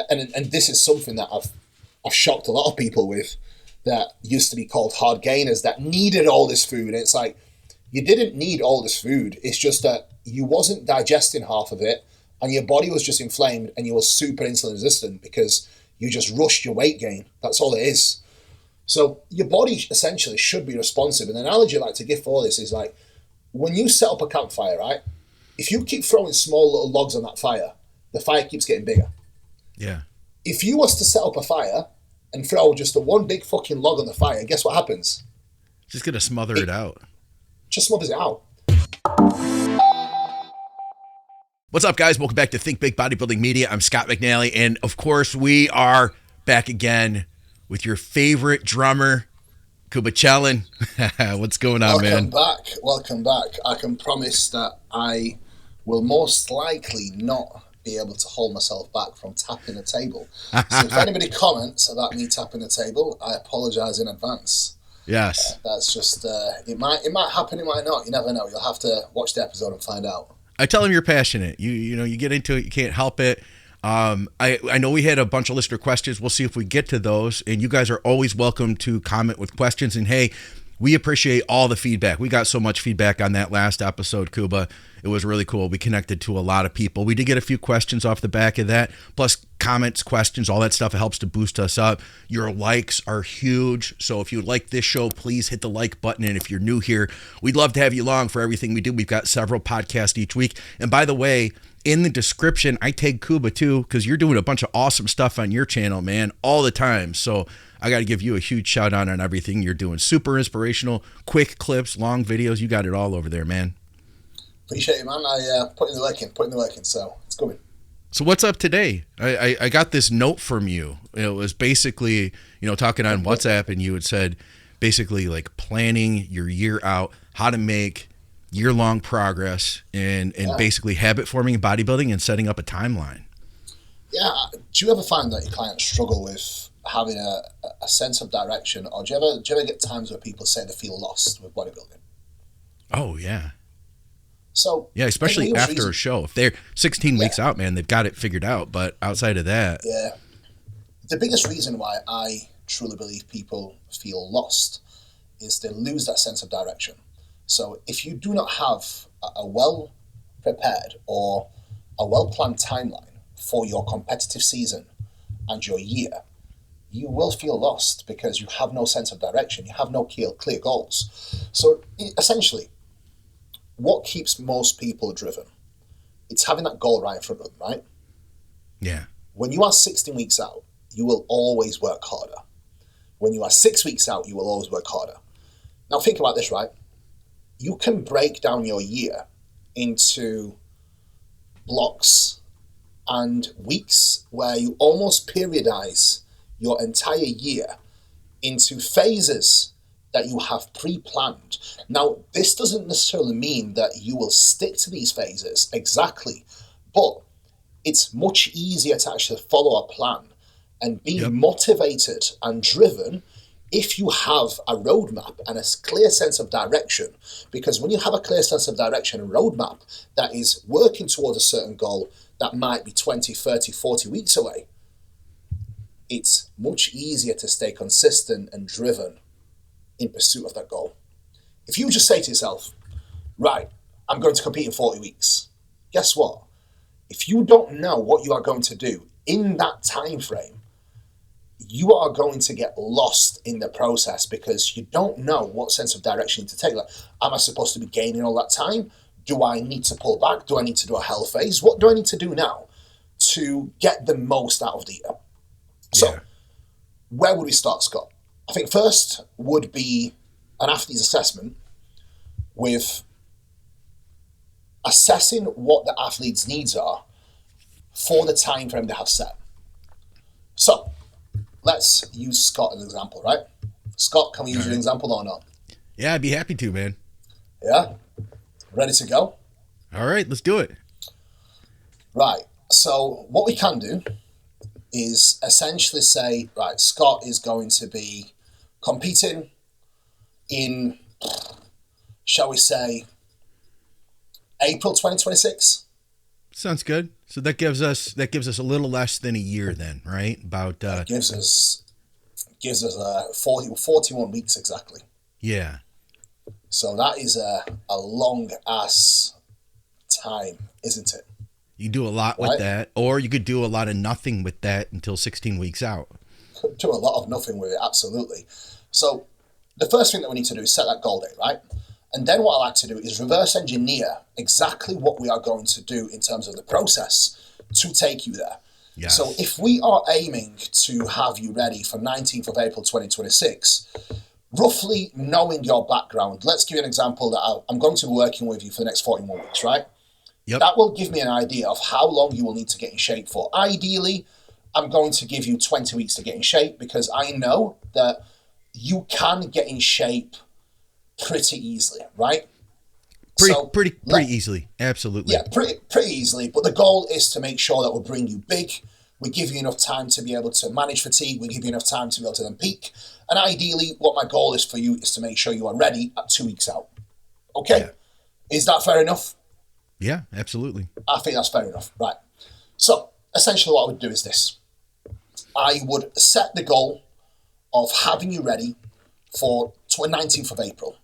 and this is something that I've shocked a lot of people with, that used to be called hard gainers, that needed all this food. And it's like, you didn't need all this food. It's just that you wasn't digesting half of it, and your body was just inflamed, and you were super insulin resistant because you just rushed your weight gain. That's all it is. So your body essentially should be responsive. And the analogy I like to give for this is like, when you set up a campfire, right? If you keep throwing small little logs on that fire, the fire keeps getting bigger. Yeah. If you was to set up a fire and throw just a one big fucking log on the fire, guess what happens? Just gonna smother it out. Just smothers it out. What's up, guys? Welcome back to Think Big Bodybuilding Media. I'm Scott McNally, and of course, we are back again with your favorite drummer, Kuba Cielen. What's going on, man? Welcome back. I can promise that I will most likely not be able to hold myself back from tapping the table. So if anybody comments about me tapping the table, I apologize in advance. Yes. That's just, it might happen, it might not. You never know. You'll have to watch the episode and find out. I tell him you're passionate. You know, you get into it, you can't help it. I know we had a bunch of listener questions. We'll see if we get to those. And you guys are always welcome to comment with questions. And hey, we appreciate all the feedback. We got so much feedback on that last episode, Kuba. It was really cool. We connected to a lot of people. We did get a few questions off the back of that, plus comments, questions, all that stuff. It helps to boost us up. Your likes are huge. So if you like this show, please hit the like button. And if you're new here, we'd love to have you along for everything we do. We've got several podcasts each week. And by the way, in the description, I tag Kuba too, because you're doing a bunch of awesome stuff on your channel, man, all the time. So I got to give you a huge shout out on everything you're doing. Super inspirational, quick clips, long videos. You got it all over there, man. Appreciate it, man. I putting the work in, so it's coming. So what's up today? I got this note from you. It was basically, talking on WhatsApp, and you had said basically like planning your year out, how to make year-long progress, and basically habit forming and bodybuilding and setting up a timeline. Yeah. Do you ever find that your clients struggle with having a sense of direction, or do you ever get times where people say they feel lost with bodybuilding? Oh, yeah. So yeah, especially after a show. If they're 16 weeks out, man, they've got it figured out. But outside of that, the biggest reason why I truly believe people feel lost is they lose that sense of direction. So if you do not have a well prepared or a well planned timeline for your competitive season and your year, you will feel lost because you have no sense of direction. You have no clear goals. So essentially, what keeps most people driven? It's having that goal right in front of them, right? Yeah. When you are 16 weeks out, you will always work harder. When you are 6 weeks out, you will always work harder. Now think about this, right? You can break down your year into blocks and weeks where you almost periodize your entire year into phases that you have pre-planned. Now, this doesn't necessarily mean that you will stick to these phases exactly, but it's much easier to actually follow a plan and be motivated and driven if you have a roadmap and a clear sense of direction. Because when you have a clear sense of direction and roadmap that is working towards a certain goal that might be 20, 30, 40 weeks away, it's much easier to stay consistent and driven in pursuit of that goal. If you just say to yourself, right, I'm going to compete in 40 weeks, guess what? If you don't know what you are going to do in that time frame, you are going to get lost in the process because you don't know what sense of direction you need to take. Like, am I supposed to be gaining all that time? Do I need to pull back? Do I need to do a hell phase? What do I need to do now to get the most out of the year? So where would we start, Scott? I think first would be an athlete's assessment with assessing what the athlete's needs are for the time frame they have set. So let's use Scott as an example, right? Scott, can we use your example or not? Yeah, I'd be happy to, man. Yeah? Ready to go? All right, let's do it. Right. So what we can do is essentially say, right, Scott is going to be competing in, shall we say, April 2026? Sounds good. So that gives us a little less than a year then, right? About gives us 41 weeks exactly. Yeah. So that is a long ass time, isn't it? You do a lot with that, or you could do a lot of nothing with that until 16 weeks out. Do a lot of nothing with it, absolutely. So the first thing that we need to do is set that goal date, right? And then what I like to do is reverse engineer exactly what we are going to do in terms of the process to take you there. Yes. So if we are aiming to have you ready for 19th of April 2026, roughly knowing your background, let's give you an example that I'm going to be working with you for the next 41 weeks, right? Yep. That will give me an idea of how long you will need to get in shape for. Ideally, I'm going to give you 20 weeks to get in shape because I know that you can get in shape pretty easily, right? Pretty easily. Absolutely. Yeah, pretty easily. But the goal is to make sure that we bring you big. We give you enough time to be able to manage fatigue. We give you enough time to be able to then peak. And ideally, what my goal is for you is to make sure you are ready at 2 weeks out. Okay? Yeah. Is that fair enough? Yeah, absolutely. I think that's fair enough. Right. So, essentially what I would do is this. I would set the goal of having you ready for 19th of April.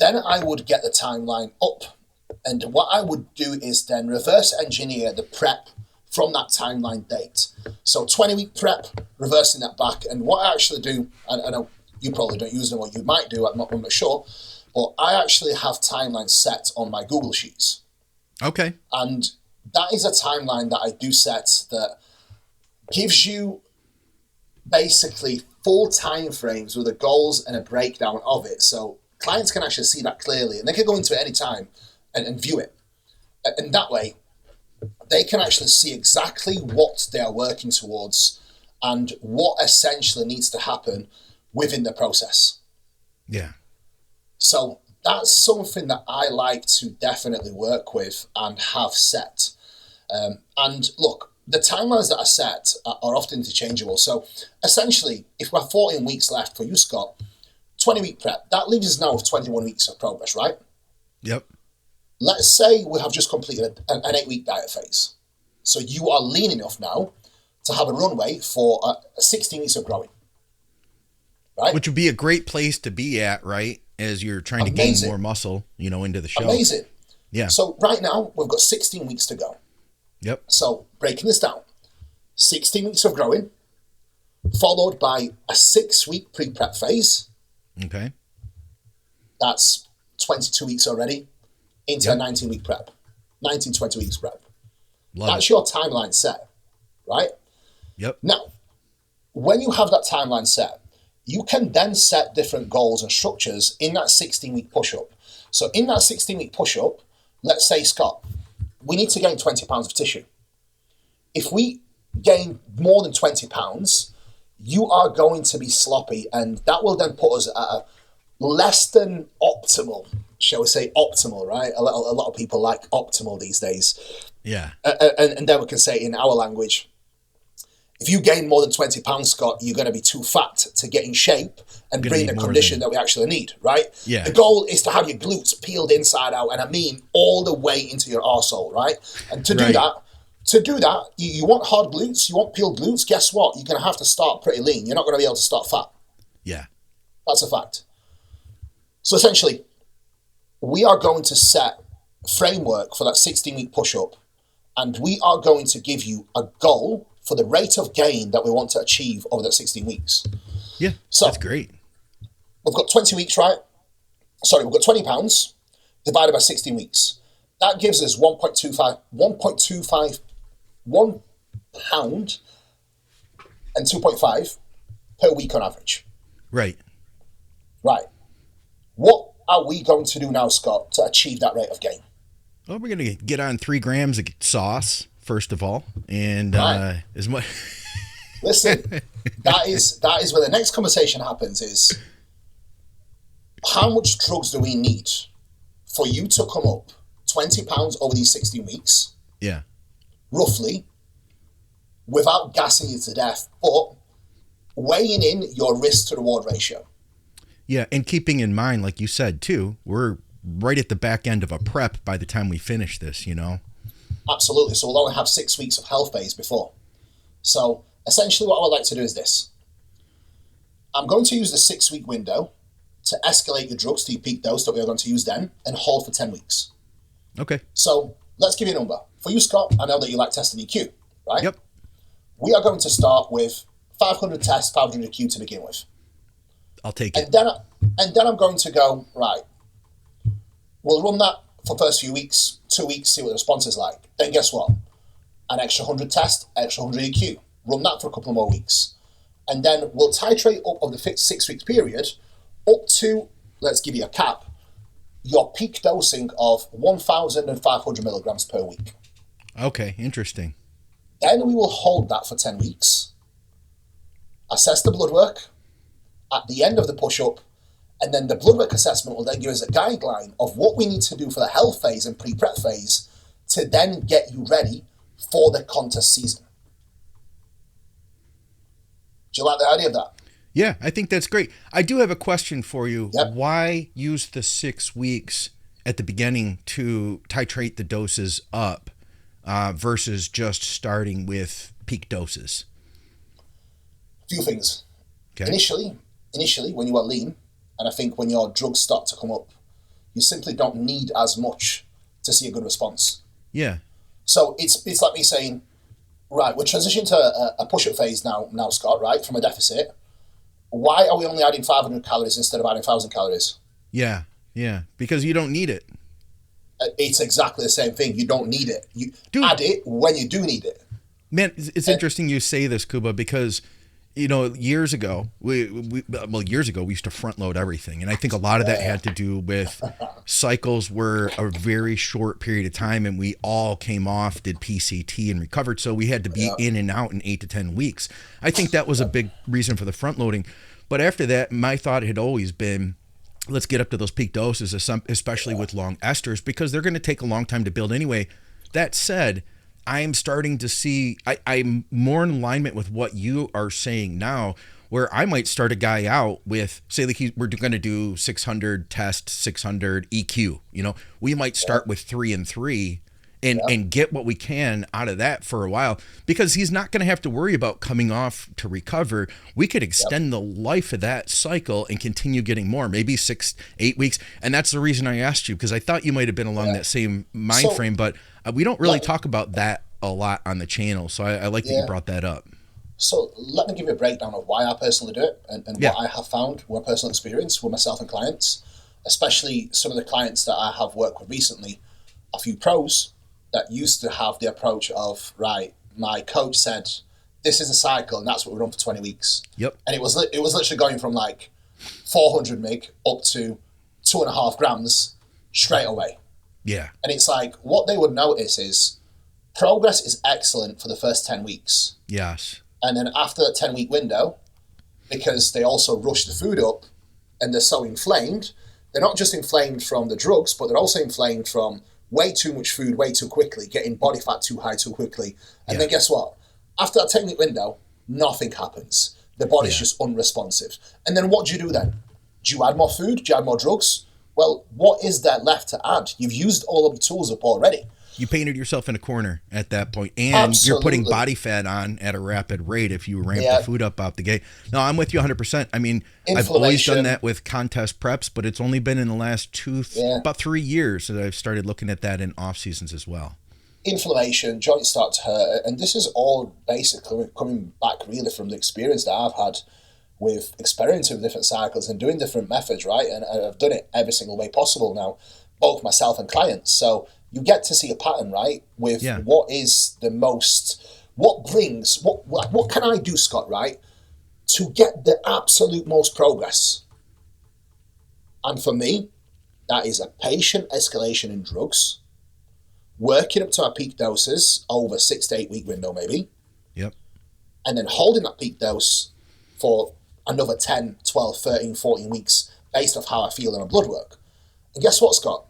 Then I would get the timeline up. And what I would do is then reverse engineer the prep from that timeline date. So 20-week prep, reversing that back. And what I actually do, and I know you probably don't use them, or you might do, I'm not sure, but I actually have timelines set on my Google Sheets. Okay. And that is a timeline that I do set that gives you basically full time frames with the goals and a breakdown of it. So clients can actually see that clearly and they can go into it any time and view it. And that way, they can actually see exactly what they are working towards and what essentially needs to happen within the process. Yeah. So that's something that I like to definitely work with and have set. And look, the timelines that I set are often interchangeable. So essentially, if we have 14 weeks left for you, Scott, 20-week prep, that leaves us now with 21 weeks of progress, right? Yep. Let's say we have just completed an 8-week diet phase. So you are lean enough now to have a runway for 16 weeks of growing, right? Which would be a great place to be at, right? As you're trying to gain more muscle, into the show. Amazing. Yeah. So right now, we've got 16 weeks to go. Yep. So breaking this down, 16 weeks of growing, followed by a 6-week pre-prep phase. Okay. That's 22 weeks already into a 19-week prep, 19, 20 weeks prep. That's your timeline set, right? Yep. Now, when you have that timeline set, you can then set different goals and structures in that 16-week push-up. So in that 16-week push-up, let's say, Scott, we need to gain 20 pounds of tissue. If we gain more than 20 pounds, you are going to be sloppy, and that will then put us at a less than optimal, shall we say optimal, right? A lot of people like optimal these days. Yeah. And then we can say in our language, if you gain more than 20 pounds, Scott, you're going to be too fat to get in shape and bring the condition that we actually need, right? Yeah. The goal is to have your glutes peeled inside out, and I mean all the way into your arsehole, right? And to do that, you want hard glutes, you want peeled glutes, guess what? You're going to have to start pretty lean. You're not going to be able to start fat. Yeah. That's a fact. So essentially, we are going to set a framework for that 16-week push-up, and we are going to give you a goal for the rate of gain that we want to achieve over that 16 weeks. Yeah, so that's great. We've got 20 weeks, right? Sorry, we've got 20 pounds divided by 16 weeks. That gives us 1 pound and 2.5 per week on average. Right. Right. What are we going to do now, Scott, to achieve that rate of gain? Well, we're going to get on 3 grams of sauce, first of all. And as much... Listen, that is where the next conversation happens is how much drugs do we need for you to come up 20 pounds over these 16 weeks? Yeah. Roughly, without gassing you to death, but weighing in your risk to reward ratio. Yeah, and keeping in mind, like you said, too, we're right at the back end of a prep by the time we finish this, Absolutely. So we'll only have 6 weeks of health phase before. So essentially what I would like to do is this. I'm going to use the 6-week window to escalate your drugs to your peak dose that we are going to use then and hold for 10 weeks. Okay. So let's give you a number. For you, Scott, I know that you like testing EQ, right? Yep. We are going to start with 500 tests, 500 EQ to begin with. I'll take it. And then I'm going to go, right, we'll run that for the first few weeks, 2 weeks, see what the response is like. Then guess what? An extra 100 test, extra 100 EQ. Run that for a couple of more weeks. And then we'll titrate up over the 6 week period up to, let's give you a cap, your peak dosing of 1,500 milligrams per week. Okay, interesting. Then we will hold that for 10 weeks, assess the blood work at the end of the push-up, and then the blood work assessment will then give us a guideline of what we need to do for the health phase and pre-prep phase to then get you ready for the contest season. Do you like the idea of that? Yeah, I think that's great. I do have a question for you. Yep. Why use the 6 weeks at the beginning to titrate the doses up versus just starting with peak doses? A few things. Okay. Initially, when you are lean, and I think when your drugs start to come up, you simply don't need as much to see a good response. Yeah. So it's like me saying, right, we're transitioning to a push-up phase now, Scott, right, from a deficit. Why are we only adding 500 calories instead of adding 1,000 calories? Yeah, because you don't need it. It's exactly the same thing. You don't need it. You Dude, add it when you do need it. Man, it's interesting you say this, Kuba, because years ago, we used to front load everything. And I think a lot of that had to do with cycles were a very short period of time and we all came off, did PCT and recovered. So we had to be in and out in 8 to 10 weeks. I think that was a big reason for the front loading. But after that, my thought had always been, let's get up to those peak doses, especially with long esters, because they're going to take a long time to build anyway. That said, I'm starting to see, I'm more in alignment with what you are saying now, where I might start a guy out with, say, like we're going to do 600 test, 600 EQ. We might start with 3 and 3 and get what we can out of that for a while, because he's not going to have to worry about coming off to recover. We could extend the life of that cycle and continue getting more, maybe 6-8 weeks. And that's the reason I asked you, because I thought you might have been along that same mind frame, but we don't really talk about that a lot on the channel. So I like that you brought that up. So let me give you a breakdown of why I personally do it and what I have found with my personal experience with myself and clients, especially some of the clients that I have worked with recently, a few pros that used to have the approach of, right, my coach said, this is a cycle and that's what we run for 20 weeks. Yep. And it was literally going from like 400 mg up to 2.5 grams straight away. Yeah. And it's like, what they would notice is progress is excellent for the first 10 weeks. Yes. And then after that 10-week window, because they also rush the food up and they're so inflamed, they're not just inflamed from the drugs, but they're also inflamed from way too much food, way too quickly, getting body fat too high too quickly. And then guess what? After that 10-week window, nothing happens. The body's just unresponsive. And then what do you do then? Do you add more food? Do you add more drugs? Well, what is there left to add? You've used all of your tools up already. You painted yourself in a corner at that point, and Absolutely. You're putting body fat on at a rapid rate if you ramp the food up out the gate. No, I'm with you 100%. I mean, I've always done that with contest preps, but it's only been in the last about 3 years that I've started looking at that in off seasons as well. Inflammation, joints start to hurt, and this is all basically coming back really from the experience that I've had with experimenting with different cycles and doing different methods, right? And I've done it every single way possible now, both myself and clients. So you get to see a pattern, right? With what is the most, what can I do, Scott, right? To get the absolute most progress. And for me, that is a patient escalation in drugs, working up to our peak doses over 6 to 8 week window, maybe. Yep. And then holding that peak dose for another 10, 12, 13, 14 weeks based off how I feel in my blood work. And guess what, Scott?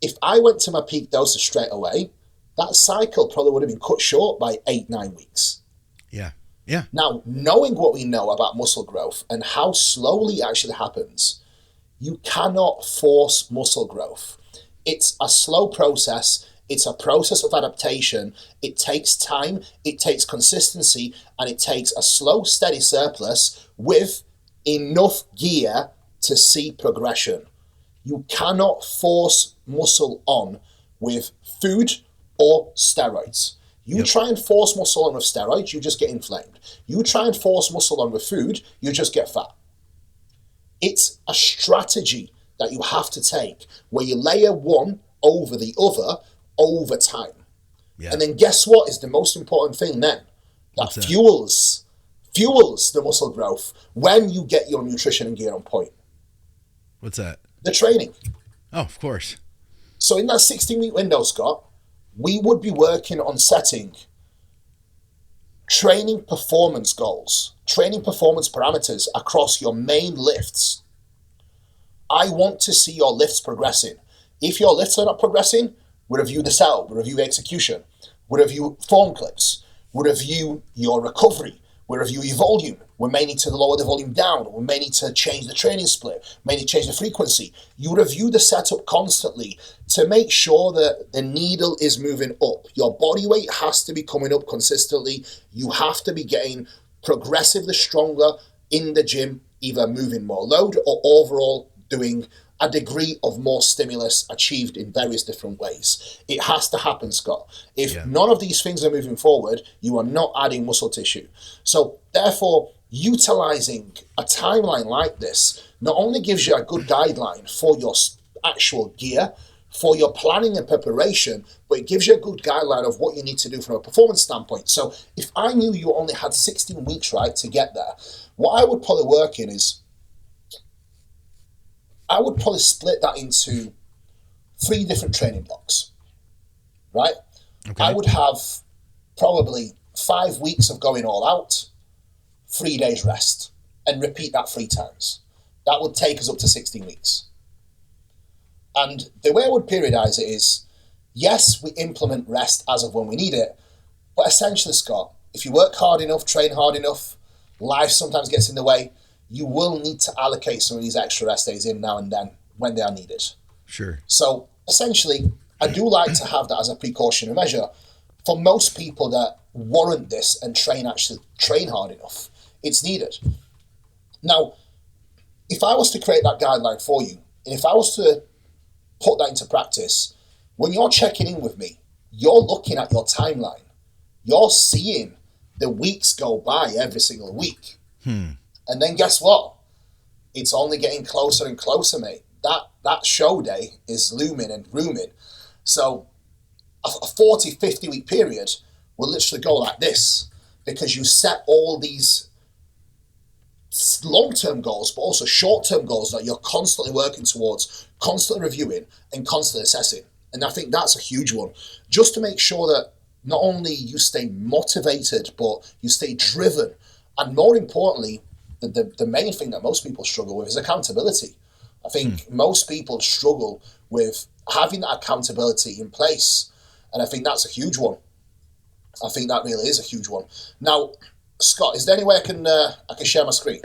If I went to my peak doses straight away, that cycle probably would have been cut short by 8-9 weeks. Yeah. Yeah. Now, knowing what we know about muscle growth and how slowly it actually happens, you cannot force muscle growth. It's a slow process. It's a process of adaptation. It takes time, it takes consistency, and it takes a slow, steady surplus with enough gear to see progression. You cannot force muscle on with food or steroids. You try and force muscle on with steroids, you just get inflamed. You try and force muscle on with food, you just get fat. It's a strategy that you have to take where you layer one over the other over time. Yeah. And then guess what is the most important thing then? That fuels the muscle growth when you get your nutrition and gear on point. What's that? The training. Oh, of course. So in that 16-week window, Scott, we would be working on setting training performance goals, training performance parameters across your main lifts. I want to see your lifts progressing. If your lifts are not progressing, we review the setup, we review execution, we review form clips, we review your recovery, we review your volume. We may need to lower the volume down. We may need to change the training split, may need to change the frequency. You review the setup constantly to make sure that the needle is moving up. Your body weight has to be coming up consistently. You have to be getting progressively stronger in the gym, either moving more load or overall doing a degree of more stimulus achieved in various different ways. It has to happen, Scott. If none of these things are moving forward, you are not adding muscle tissue. So therefore, utilizing a timeline like this not only gives you a good guideline for your actual gear, for your planning and preparation, but it gives you a good guideline of what you need to do from a performance standpoint. So if I knew you only had 16 weeks, right, to get there, what I would probably work in is I would probably split that into 3 different training blocks, right? Okay. I would have probably 5 weeks of going all out, 3 days rest, and repeat that 3 times. That would take us up to 16 weeks. And the way I would periodize it is, yes, we implement rest as of when we need it, but essentially, Scott, if you work hard enough, train hard enough, life sometimes gets in the way, you will need to allocate some of these extra rest days in now and then when they are needed. Sure. So essentially, I do like to have that as a precautionary measure for most people that warrant this and train hard enough. It's needed. Now, if I was to create that guideline for you, and if I was to put that into practice, when you're checking in with me, you're looking at your timeline. You're seeing the weeks go by every single week. And then guess what? It's only getting closer and closer, mate. That show day is looming and rooming. So a 40, 50 week period will literally go like this because you set all these long-term goals, but also short-term goals that you're constantly working towards, constantly reviewing and constantly assessing. And I think that's a huge one. Just to make sure that not only you stay motivated, but you stay driven. And more importantly, the main thing that most people struggle with is accountability. I think most people struggle with having that accountability in place. And I think that's a huge one. I think that really is a huge one. Now, Scott, is there any way I can share my screen?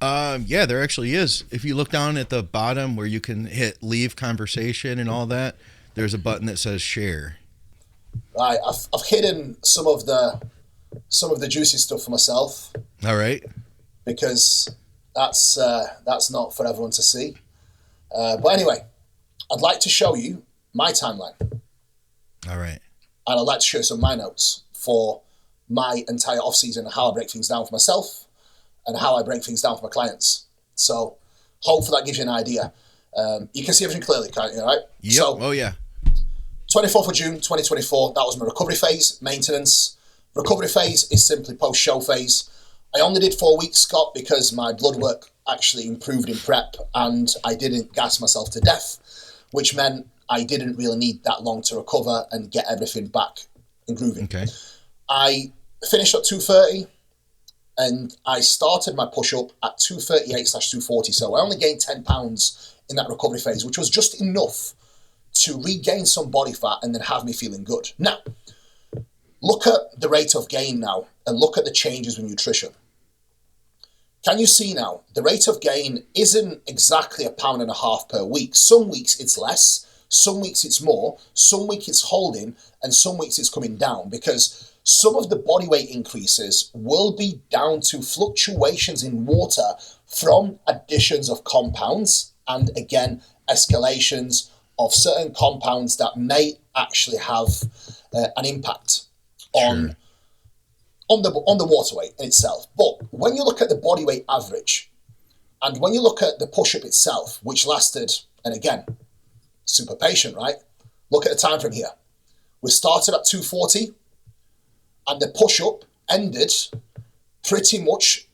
Yeah, there actually is. If you look down at the bottom where you can hit leave conversation and all that, there's a button that says share. Right, I've hidden some of the juicy stuff for myself. All right. Because that's not for everyone to see. But anyway, I'd like to show you my timeline. All right. And I'd like to show you some of my notes for my entire off-season and how I break things down for myself and how I break things down for my clients. So hopefully that gives you an idea. You can see everything clearly, can't you, right? Yep. So, oh, yeah. 24th of June, 2024, that was my recovery phase, maintenance. Recovery phase is simply post-show phase. I only did 4 weeks, Scott, because my blood work actually improved in prep and I didn't gas myself to death, which meant I didn't really need that long to recover and get everything back and grooving. Okay. I finished at 230 and I started my push-up at 238/240. So I only gained 10 pounds in that recovery phase, which was just enough to regain some body fat and then have me feeling good. Now, look at the rate of gain now and look at the changes with nutrition. Can you see now, the rate of gain isn't exactly 1.5 pounds per week. Some weeks it's less, some weeks it's more, some weeks it's holding, and some weeks it's coming down, because some of the body weight increases will be down to fluctuations in water from additions of compounds, and again, escalations of certain compounds that may actually have an impact on the water weight in itself. But when you look at the body weight average, and when you look at the push-up itself, which lasted, and again, super patient, right? Look at the time frame here. We started at 240, and the push-up ended pretty much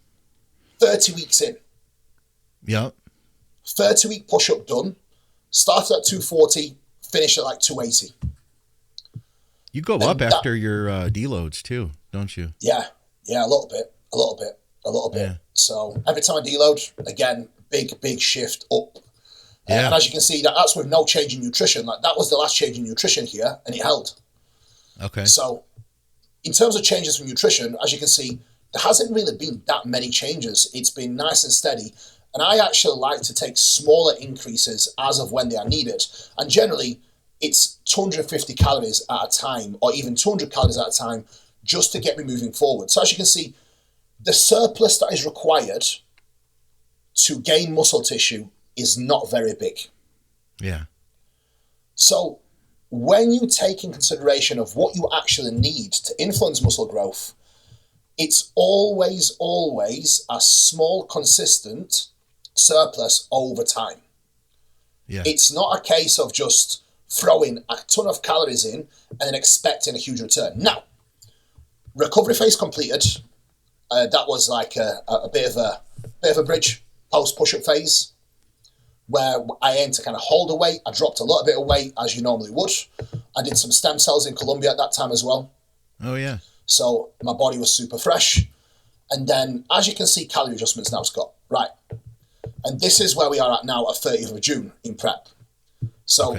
30 weeks in. Yep. 30-week push-up done, started at 240, finished at like 280. You go up after your deloads too, don't you? Yeah, a little bit. Yeah. So every time I deload, again, big shift up. Yeah. And as you can see, that's with no change in nutrition. Like, that was the last change in nutrition here, and it held. Okay. So in terms of changes from nutrition, as you can see, there hasn't really been that many changes. It's been nice and steady. And I actually like to take smaller increases as of when they are needed. And generally, it's 250 calories at a time, or even 200 calories at a time, just to get me moving forward. So as you can see, the surplus that is required to gain muscle tissue is not very big. Yeah. So when you take in consideration of what you actually need to influence muscle growth, it's always a small, consistent surplus over time. Yeah. It's not a case of just throwing a ton of calories in and then expecting a huge return. Now, recovery phase completed. That was like a bit of a bridge post push-up phase, where I aimed to kind of hold a weight. I dropped a little bit of weight, as you normally would. I did some stem cells in Colombia at that time as well. Oh, yeah. So my body was super fresh. And then, as you can see, calorie adjustments now, Scott. Right. And this is where we are at now at 30th of June in prep. So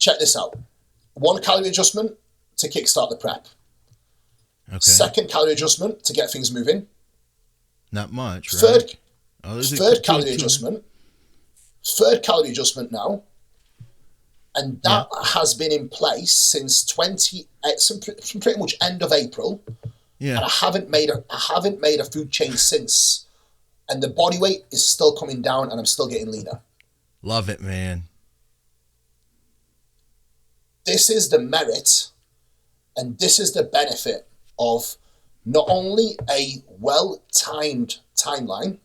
Check this out. 1 calorie adjustment to kickstart the prep. Okay. 2nd calorie adjustment to get things moving. Not much, right? Third calorie adjustment. 3rd calorie adjustment now. And that has been in place since pretty much end of April. Yeah. And I haven't made a food change since. And the body weight is still coming down, and I'm still getting leaner. Love it, man. This is the merit, and this is the benefit of not only a well-timed timeline,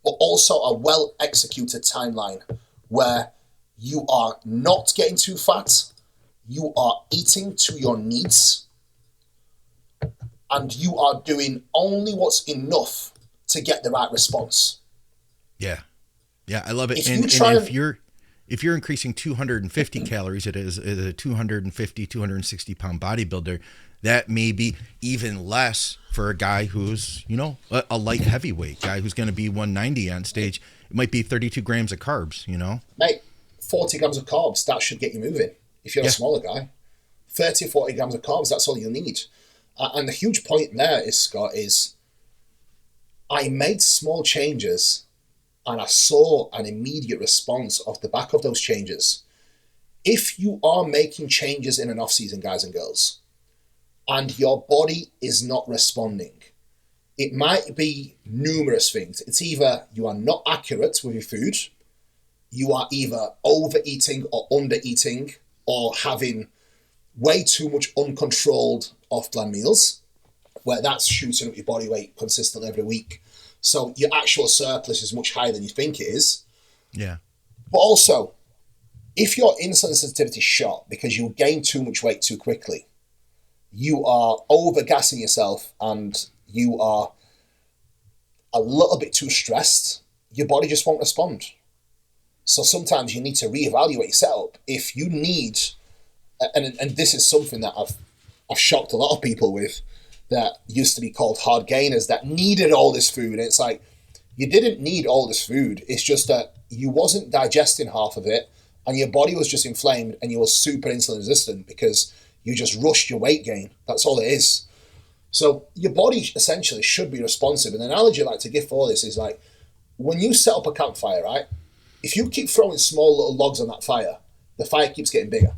but also a well-executed timeline where you are not getting too fat, you are eating to your needs, and you are doing only what's enough to get the right response. Yeah. Yeah, I love it. If you're increasing 250 calories as a 250, 260 pound bodybuilder, that may be even less for a guy who's, a light heavyweight guy who's going to be 190 on stage. It might be 32 grams of carbs, Mate, 40 grams of carbs, that should get you moving. If you're a smaller guy, 30, 40 grams of carbs, that's all you need. And the huge point there is, Scott, is I made small changes and I saw an immediate response off the back of those changes. If you are making changes in an off-season, guys and girls, and your body is not responding, it might be numerous things. It's either you are not accurate with your food, you are either overeating or undereating, or having way too much uncontrolled off-plan meals, where that's shooting up your body weight consistently every week. So your actual surplus is much higher than you think it is. Yeah. But also, if your insulin sensitivity is shot because you gain too much weight too quickly, you are over-gassing yourself and you are a little bit too stressed, your body just won't respond. So sometimes you need to reevaluate your setup. If you need, and this is something that I've shocked a lot of people with, that used to be called hard gainers, that needed all this food. And it's like, you didn't need all this food. It's just that you wasn't digesting half of it and your body was just inflamed and you were super insulin resistant because you just rushed your weight gain. That's all it is. So your body essentially should be responsive. And the analogy I like to give for this is like, when you set up a campfire, right? If you keep throwing small little logs on that fire, the fire keeps getting bigger.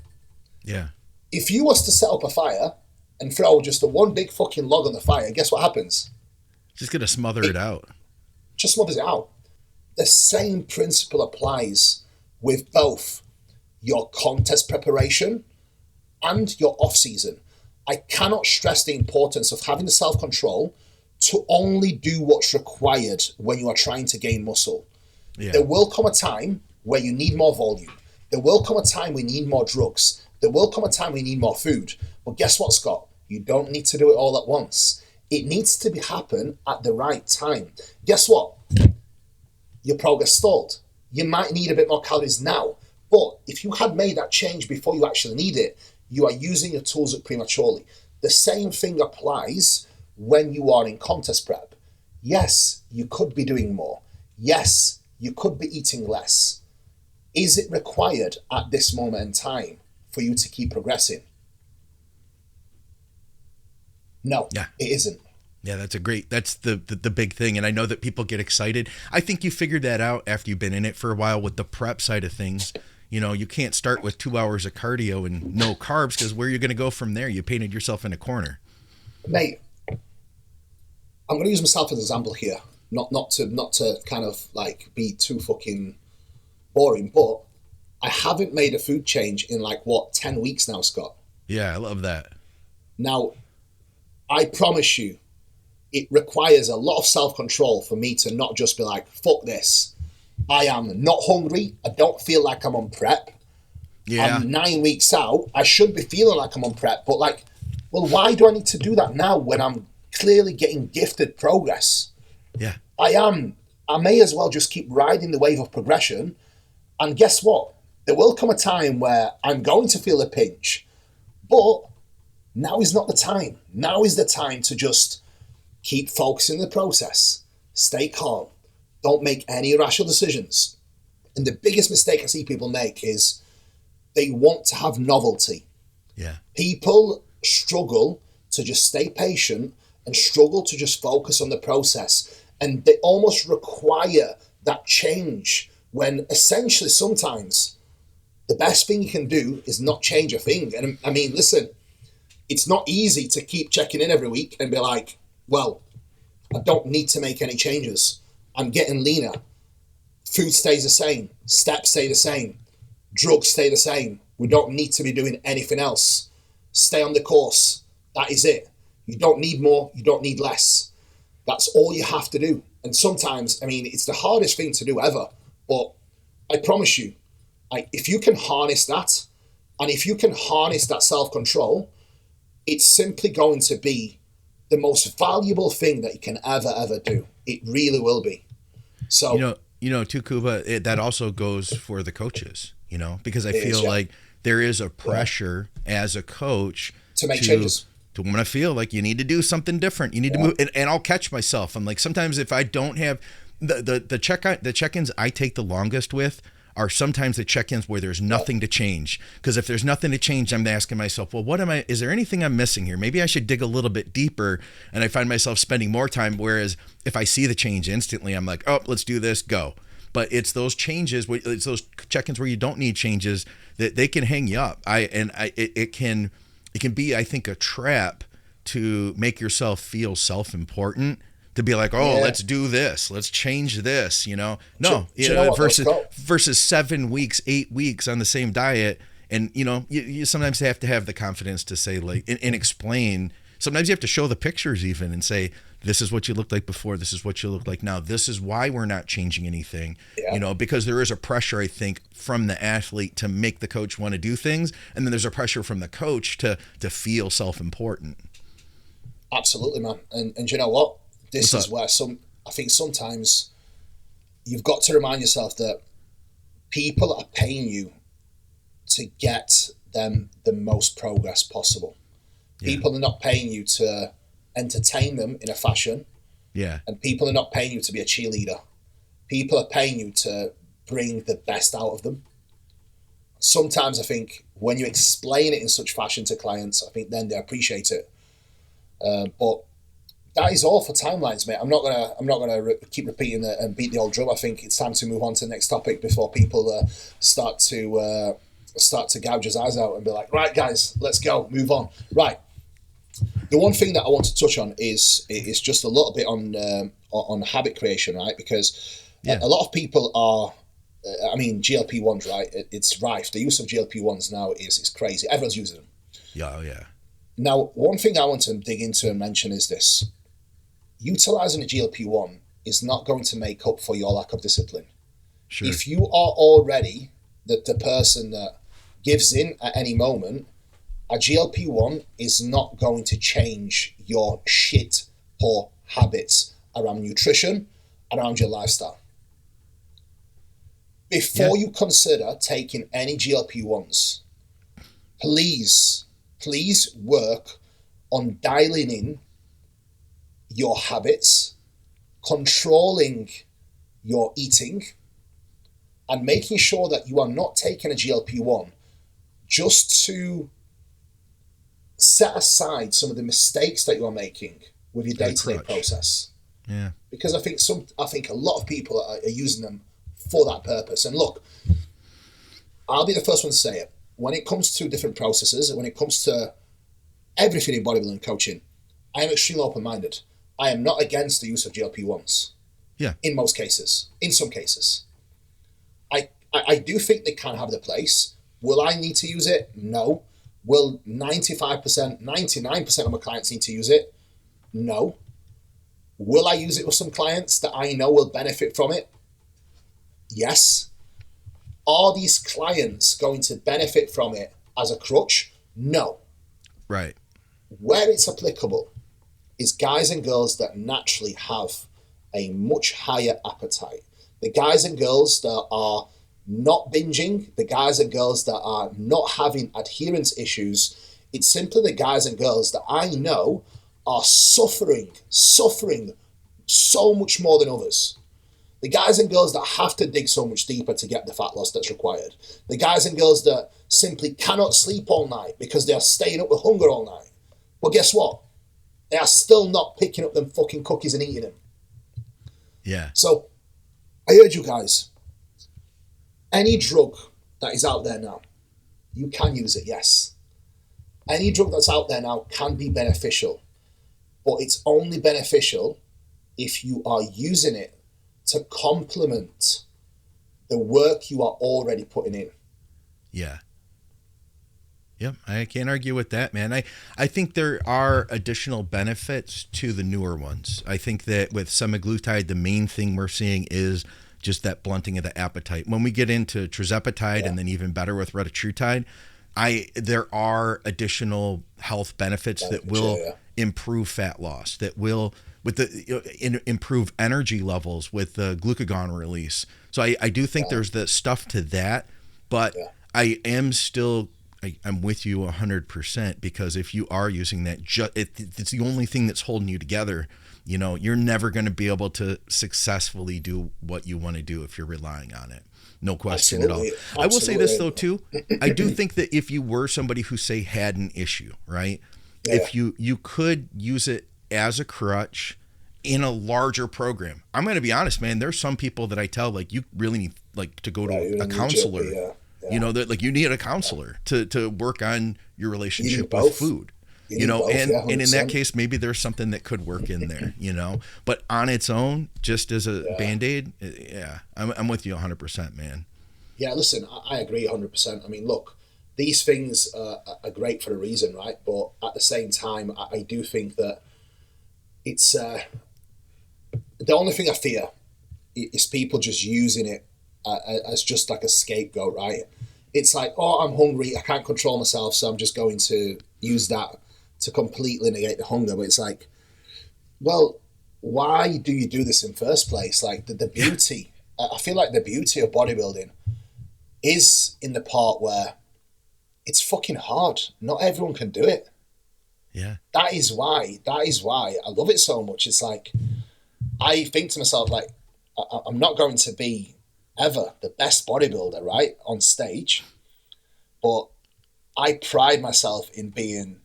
Yeah. If you was to set up a fire and throw just one big fucking log on the fire, guess what happens? Just gonna smother it out. Just smothers it out. The same principle applies with both your contest preparation and your off season. I cannot stress the importance of having the self-control to only do what's required when you are trying to gain muscle. Yeah. There will come a time where you need more volume. There will come a time we need more drugs. There will come a time we need more food. But guess what, Scott? You don't need to do it all at once. It needs to happen at the right time. Guess what? Your progress stalled. You might need a bit more calories now. But if you had made that change before you actually need it, you are using your tools up prematurely. The same thing applies when you are in contest prep. Yes, you could be doing more. Yes, you could be eating less. Is it required at this moment in time for you to keep progressing? No, it isn't. Yeah, that's the big thing. And I know that people get excited. I think you figured that out after you've been in it for a while with the prep side of things. You know, you can't start with 2 hours of cardio and no carbs, because where are you going to go from there? You painted yourself in a corner. Mate, I'm going to use myself as an example here. Not to kind of like be too fucking boring, but I haven't made a food change in 10 weeks now, Scott. Yeah, I love that. Now, I promise you, it requires a lot of self-control for me to not just be like, fuck this. I am not hungry. I don't feel like I'm on prep. Yeah. I'm 9 weeks out. I should be feeling like I'm on prep. But well, why do I need to do that now when I'm clearly getting gifted progress? Yeah. I may as well just keep riding the wave of progression. And guess what? There will come a time where I'm going to feel a pinch. But now is not the time. Now is the time to just keep focusing on the process. Stay calm. Don't make any irrational decisions. And the biggest mistake I see people make is they want to have novelty. Yeah. People struggle to just stay patient and struggle to just focus on the process. And they almost require that change when essentially sometimes the best thing you can do is not change a thing. And I mean, listen, it's not easy to keep checking in every week and be like, well, I don't need to make any changes. I'm getting leaner. Food stays the same. Steps stay the same. Drugs stay the same. We don't need to be doing anything else. Stay on the course. That is it. You don't need more. You don't need less. That's all you have to do. And sometimes, I mean, it's the hardest thing to do ever. But I promise you, if you can harness that, and if you can harness that self-control, it's simply going to be the most valuable thing that you can ever do. It really will be. So you know too, Kuba, that also goes for the coaches, because I feel like there is a pressure as a coach to make changes. To when I feel like you need to do something different, you need to move, and I'll catch myself. I'm like, sometimes if I don't have the check-ins I take the longest with are sometimes the check-ins where there's nothing to change. Because if there's nothing to change, I'm asking myself, well, is there anything I'm missing here? Maybe I should dig a little bit deeper. And I find myself spending more time. Whereas if I see the change instantly, I'm like, oh, let's do this, go. But it's those changes, it's those check-ins where you don't need changes that they can hang you up. It can be, I think, a trap to make yourself feel self-important. To be like, let's do this, let's change this, No, versus 7 weeks, 8 weeks on the same diet. And, you sometimes have to have the confidence to say, and explain. Sometimes you have to show the pictures even and say, this is what you looked like before. This is what you look like now. This is why we're not changing anything, because there is a pressure, I think, from the athlete to make the coach want to do things. And then there's a pressure from the coach to feel self-important. Absolutely, man. And you know what? This is where I think sometimes you've got to remind yourself that people are paying you to get them the most progress possible. Yeah. People are not paying you to entertain them in a fashion. Yeah. And people are not paying you to be a cheerleader. People are paying you to bring the best out of them. Sometimes I think when you explain it in such fashion to clients, I think then they appreciate it. But that is all for timelines, mate. I'm not gonna keep repeating it and beat the old drum. I think it's time to move on to the next topic before people start to start to gouge his eyes out and be like, right, guys, let's go, move on. Right. The one thing that I want to touch on is just a little bit on habit creation, right? Because a lot of people are, GLP-1s, right? It's rife. The use of GLP-1s now is crazy. Everyone's using them. Yeah. Now, one thing I want to dig into and mention is this. Utilizing a GLP-1 is not going to make up for your lack of discipline. Sure. If you are already the person that gives in at any moment, a GLP-1 is not going to change your shit poor habits around nutrition, around your lifestyle. Before you consider taking any GLP-1s, please work on dialing in your habits, controlling your eating, and making sure that you are not taking a GLP-1 just to set aside some of the mistakes that you are making with your day-to-day process. Yeah. Because I think a lot of people are using them for that purpose. And look, I'll be the first one to say it. When it comes to different processes, when it comes to everything in bodybuilding coaching, I am extremely open-minded. I am not against the use of GLP-1s. Yeah. In most cases. In some cases. I do think they can have their place. Will I need to use it? No. Will 95%, 99% of my clients need to use it? No. Will I use it with some clients that I know will benefit from it? Yes. Are these clients going to benefit from it as a crutch? No. Right. Where it's applicable is guys and girls that naturally have a much higher appetite. The guys and girls that are not binging, the guys and girls that are not having adherence issues. It's simply the guys and girls that I know are suffering so much more than others. The guys and girls that have to dig so much deeper to get the fat loss that's required. The guys and girls that simply cannot sleep all night because they are staying up with hunger all night. Well, guess what? They are still not picking up them fucking cookies and eating them. Yeah. So, I urge you guys, any drug that is out there now, you can use it, yes. Any drug that's out there now can be beneficial, but it's only beneficial if you are using it to complement the work you are already putting in. Yeah. Yep, I can't argue with that, man. I think there are additional benefits to the newer ones. I think that with semaglutide, the main thing we're seeing is just that blunting of the appetite. When we get into tirzepatide and then even better with retatrutide, there are additional health benefits that will improve fat loss, that will improve energy levels with the glucagon release. So I do think there's the stuff to that, but I am still I'm with you 100%, because if you are using that, it's the only thing that's holding you together. You know, you're never going to be able to successfully do what you want to do if you're relying on it. No question at all. I will say this though too. I do think that if you were somebody who say had an issue, right? Yeah. If you could use it as a crutch in a larger program. I'm going to be honest, man. There's some people that I tell, like, you really need to go to a counselor. You know, that like you need a counselor to work on your relationship with food. You know, and in that case, maybe there's something that could work in there, you know, but on its own, just as a Band-Aid, I'm with you 100%, man. Yeah, listen, I agree 100%. I mean, look, these things are great for a reason, right? But at the same time, I do think that it's the only thing I fear is people just using it as just like a scapegoat, right? It's like, oh, I'm hungry, I can't control myself, so I'm just going to use that to completely negate the hunger. But it's like, well, why do you do this in first place? Like the beauty, I feel like the beauty of bodybuilding is in the part where it's fucking hard. Not everyone can do it. Yeah. That is why I love it so much. It's like, I think to myself, like, I'm not going to be ever the best bodybuilder, right, on stage, but I pride myself in being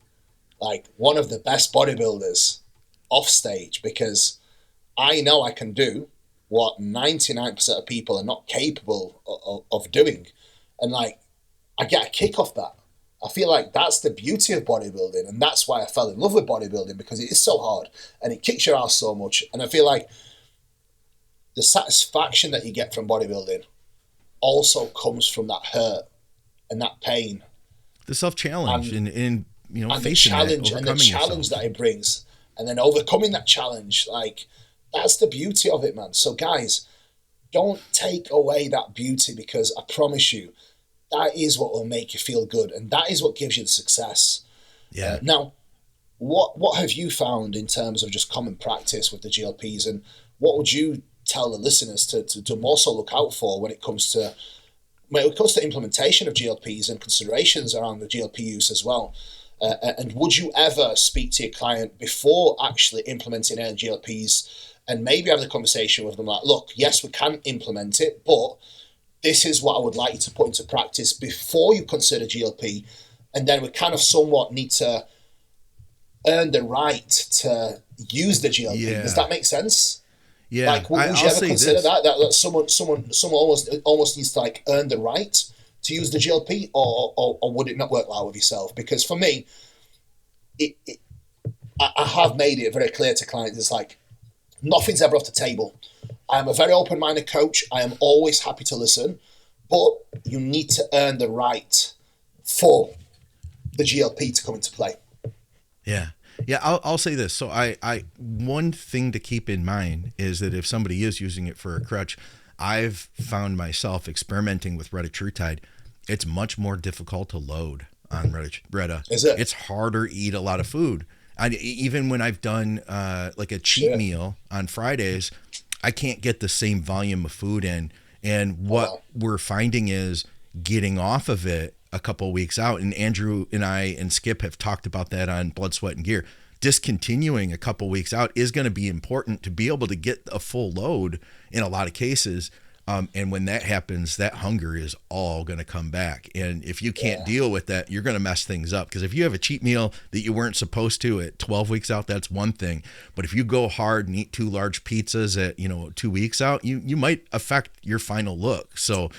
like one of the best bodybuilders off stage, because I know I can do what 99% of people are not capable of doing. And like, I get a kick off that. I feel like that's the beauty of bodybuilding, and that's why I fell in love with bodybuilding, because it is so hard and it kicks your ass so much. And I feel like the satisfaction that you get from bodybuilding also comes from that hurt and that pain, the self-challenge, and you know, and facing the challenge that it brings, and then overcoming that challenge. Like, that's the beauty of it, man. So guys, don't take away that beauty, because I promise you, that is what will make you feel good, and that is what gives you the success. Yeah. Now, what have you found in terms of just common practice with the GLPs, and what would you tell the listeners to more so look out for when it comes to implementation of GLPs and considerations around the GLP use as well? And would you ever speak to your client before actually implementing any GLPs, and maybe have the conversation with them like, look, yes, we can implement it, but this is what I would like you to put into practice before you consider GLP, and then we kind of somewhat need to earn the right to use the GLP. Yeah. Does that make sense? Yeah. Like, would you ever consider that someone almost needs to like earn the right to use the GLP, or would it not work well with yourself? Because for me, I have made it very clear to clients, it's like, nothing's ever off the table. I am a very open-minded coach. I am always happy to listen, but you need to earn the right for the GLP to come into play. Yeah. Yeah, I'll say this. So I one thing to keep in mind is that if somebody is using it for a crutch, I've found myself experimenting with retatrutide. It's much more difficult to load on Reta. Is it? It's harder to eat a lot of food. Even when I've done like a cheat meal on Fridays, I can't get the same volume of food in. And what we're finding is getting off of it a couple of weeks out, and Andrew and I and Skip have talked about that on Blood, Sweat, and Gear. Discontinuing a couple of weeks out is going to be important to be able to get a full load in a lot of cases. And when that happens, that hunger is all going to come back. And if you can't deal with that, you're going to mess things up. Because if you have a cheat meal that you weren't supposed to at 12 weeks out, that's one thing. But if you go hard and eat 2 large pizzas at 2 weeks out, you might affect your final look. So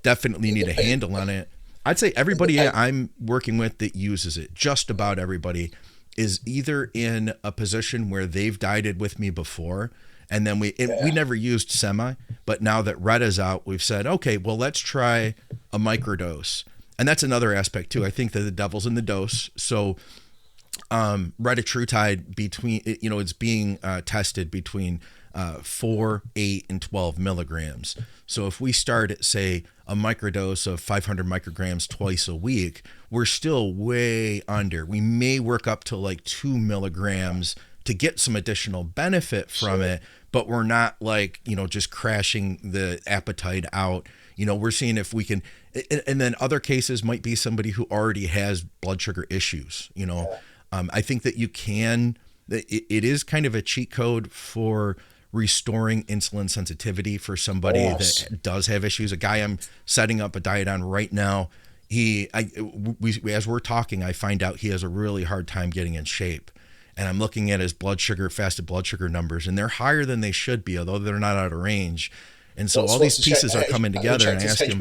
definitely need a handle on it. I'd say everybody I'm working with that uses it, just about everybody, is either in a position where they've dieted with me before, and then we never used semi, but now that Reta's out, we've said, okay, well, let's try a microdose. And that's another aspect too. I think that the devil's in the dose. So retatrutide it's being tested between 4, 8, and 12 milligrams. So if we start at, say, a microdose of 500 micrograms twice a week, we're still way under. We may work up to like 2 milligrams to get some additional benefit from it, but we're not like, just crashing the appetite out. We're seeing if we can, and then other cases might be somebody who already has blood sugar issues. I think that it is kind of a cheat code for restoring insulin sensitivity for somebody that does have issues. A guy I'm setting up a diet on right now, as we're talking, I find out he has a really hard time getting in shape. And I'm looking at his fasted blood sugar numbers, and they're higher than they should be, although they're not out of range. And so all these pieces are coming together. And I asked him,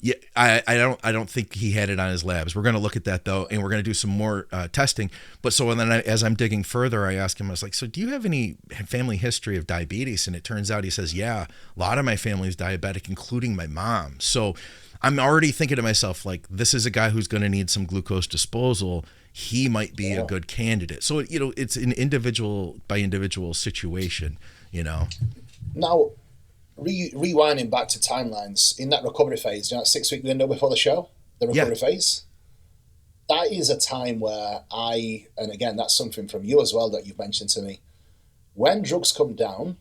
yeah, I don't think he had it on his labs. We're going to look at that though, and we're going to do some more testing. But so then as I'm digging further, I asked him, I was like, so do you have any family history of diabetes? And it turns out he says, yeah, a lot of my family is diabetic, including my mom. So I'm already thinking to myself, like, this is a guy who's going to need some glucose disposal. He might be a good candidate. So, it's an individual by individual situation, Now, rewinding back to timelines, in that recovery phase, that 6-week window before the show, the recovery phase, that is a time where and again, that's something from you as well that you've mentioned to me, when drugs come down,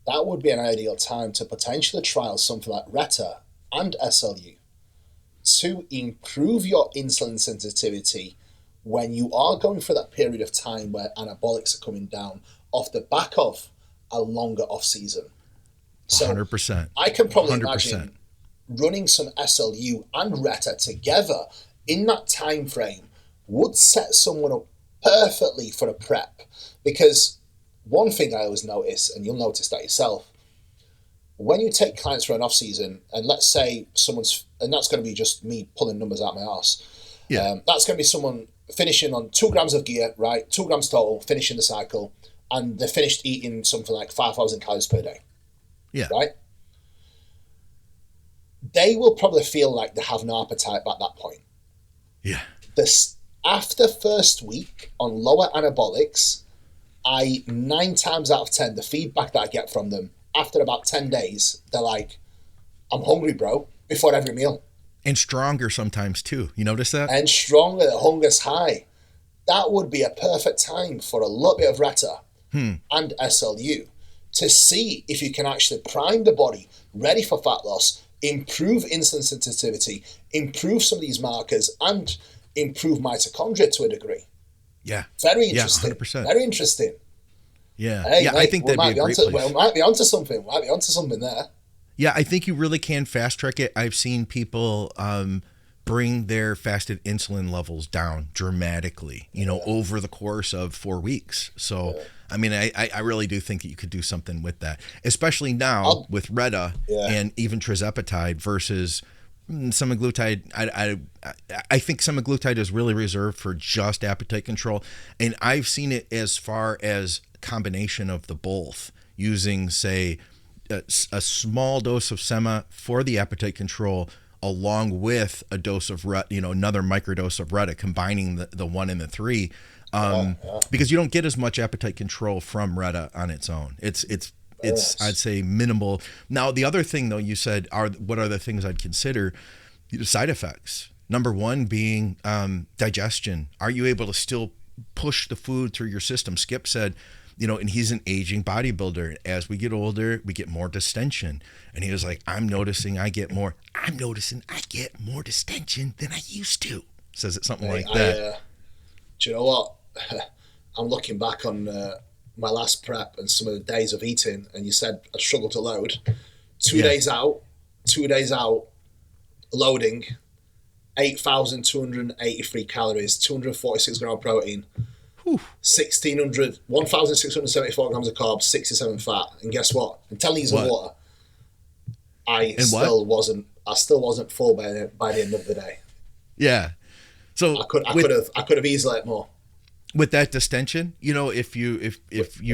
that would be an ideal time to potentially trial something like Reta and SLU to improve your insulin sensitivity when you are going through that period of time where anabolics are coming down off the back of a longer off season. So 100%. I can probably imagine running some SLU and Reta together in that time frame would set someone up perfectly for a prep. Because one thing I always notice, and you'll notice that yourself, when you take clients for an off season, and let's say someone's, and that's going to be just me pulling numbers out my arse. Yeah. That's going to be someone finishing on 2 grams of gear, right? 2 grams total, finishing the cycle, and they're finished eating something like 5,000 calories per day. Yeah. Right? They will probably feel like they have no appetite at that point. Yeah. After first week on lower anabolics, 9 times out of 10, the feedback that I get from them, after about 10 days, they're like, I'm hungry, bro, before every meal. And stronger sometimes too. You notice that? And stronger, the hunger's high. That would be a perfect time for a little bit of Reta and SLU to see if you can actually prime the body, ready for fat loss, improve insulin sensitivity, improve some of these markers, and improve mitochondria to a degree. Yeah. Very interesting. Yeah, 100%. Very interesting. Yeah. Hey, yeah, mate, I think that'd be a great place. We might be onto something. Might be onto something there. Yeah, I think you really can fast track it. I've seen people bring their fasted insulin levels down dramatically, over the course of 4 weeks. So, I mean, I really do think that you could do something with that, especially now with Reta and even tirzepatide versus semaglutide. I think semaglutide is really reserved for just appetite control. And I've seen it as far as combination of the both, using, say, a small dose of sema for the appetite control along with a dose of another microdose of Reta, combining the 1 and the 3, because you don't get as much appetite control from Reta on its own. It's I'd say minimal. Now the other thing though, you said, what are the things I'd consider? Side effects. Number 1 being digestion. Are you able to still push the food through your system? Skip said, and he's an aging bodybuilder. As we get older, we get more distension. And he was like, I'm noticing I get more distension than I used to. Says it something like that. Do you know what? I'm looking back on my last prep and some of the days of eating, and you said I struggled to load. 2 days out, loading, 8,283 calories, 246 gram of protein, 1,674 grams of carbs, 67 fat, and guess what? And 10 liters of water. I still wasn't full by the end of the day. Yeah, so I could have easily ate more. With that distension, if you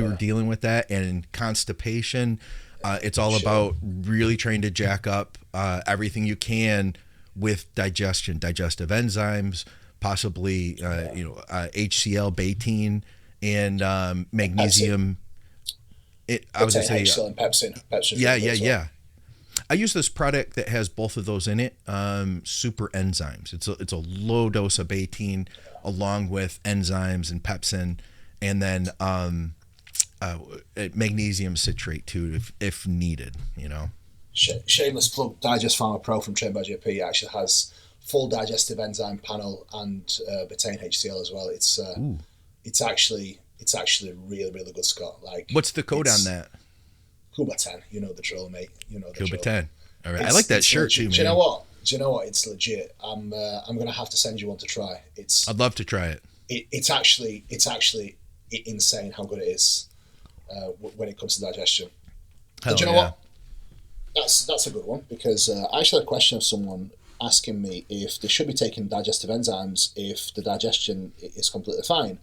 were dealing with that and constipation, it's all about really trying to jack up everything you can with digestion, digestive enzymes, possibly HCl, betaine, and magnesium. I was going to say pepsin. Yeah. I use this product that has both of those in it. Super enzymes. It's a low dose of betaine along with enzymes and pepsin, and then magnesium citrate too, if needed. Shameless plug. Digest Pharma Pro from Trained by JP actually has full digestive enzyme panel and betaine HCl as well. It's actually really, really good, Scott. Like, what's the code on that? Kuba 10. You know the drill, mate. You know the Kuba drill. 10. All right. I like that shirt legit. too, man. Do you know what? It's legit. I'm gonna have to send you one to try. I'd love to try it. It's actually insane how good it is when it comes to digestion. And do you know what? That's a good one, because I actually had a question of someone asking me if they should be taking digestive enzymes if the digestion is completely fine.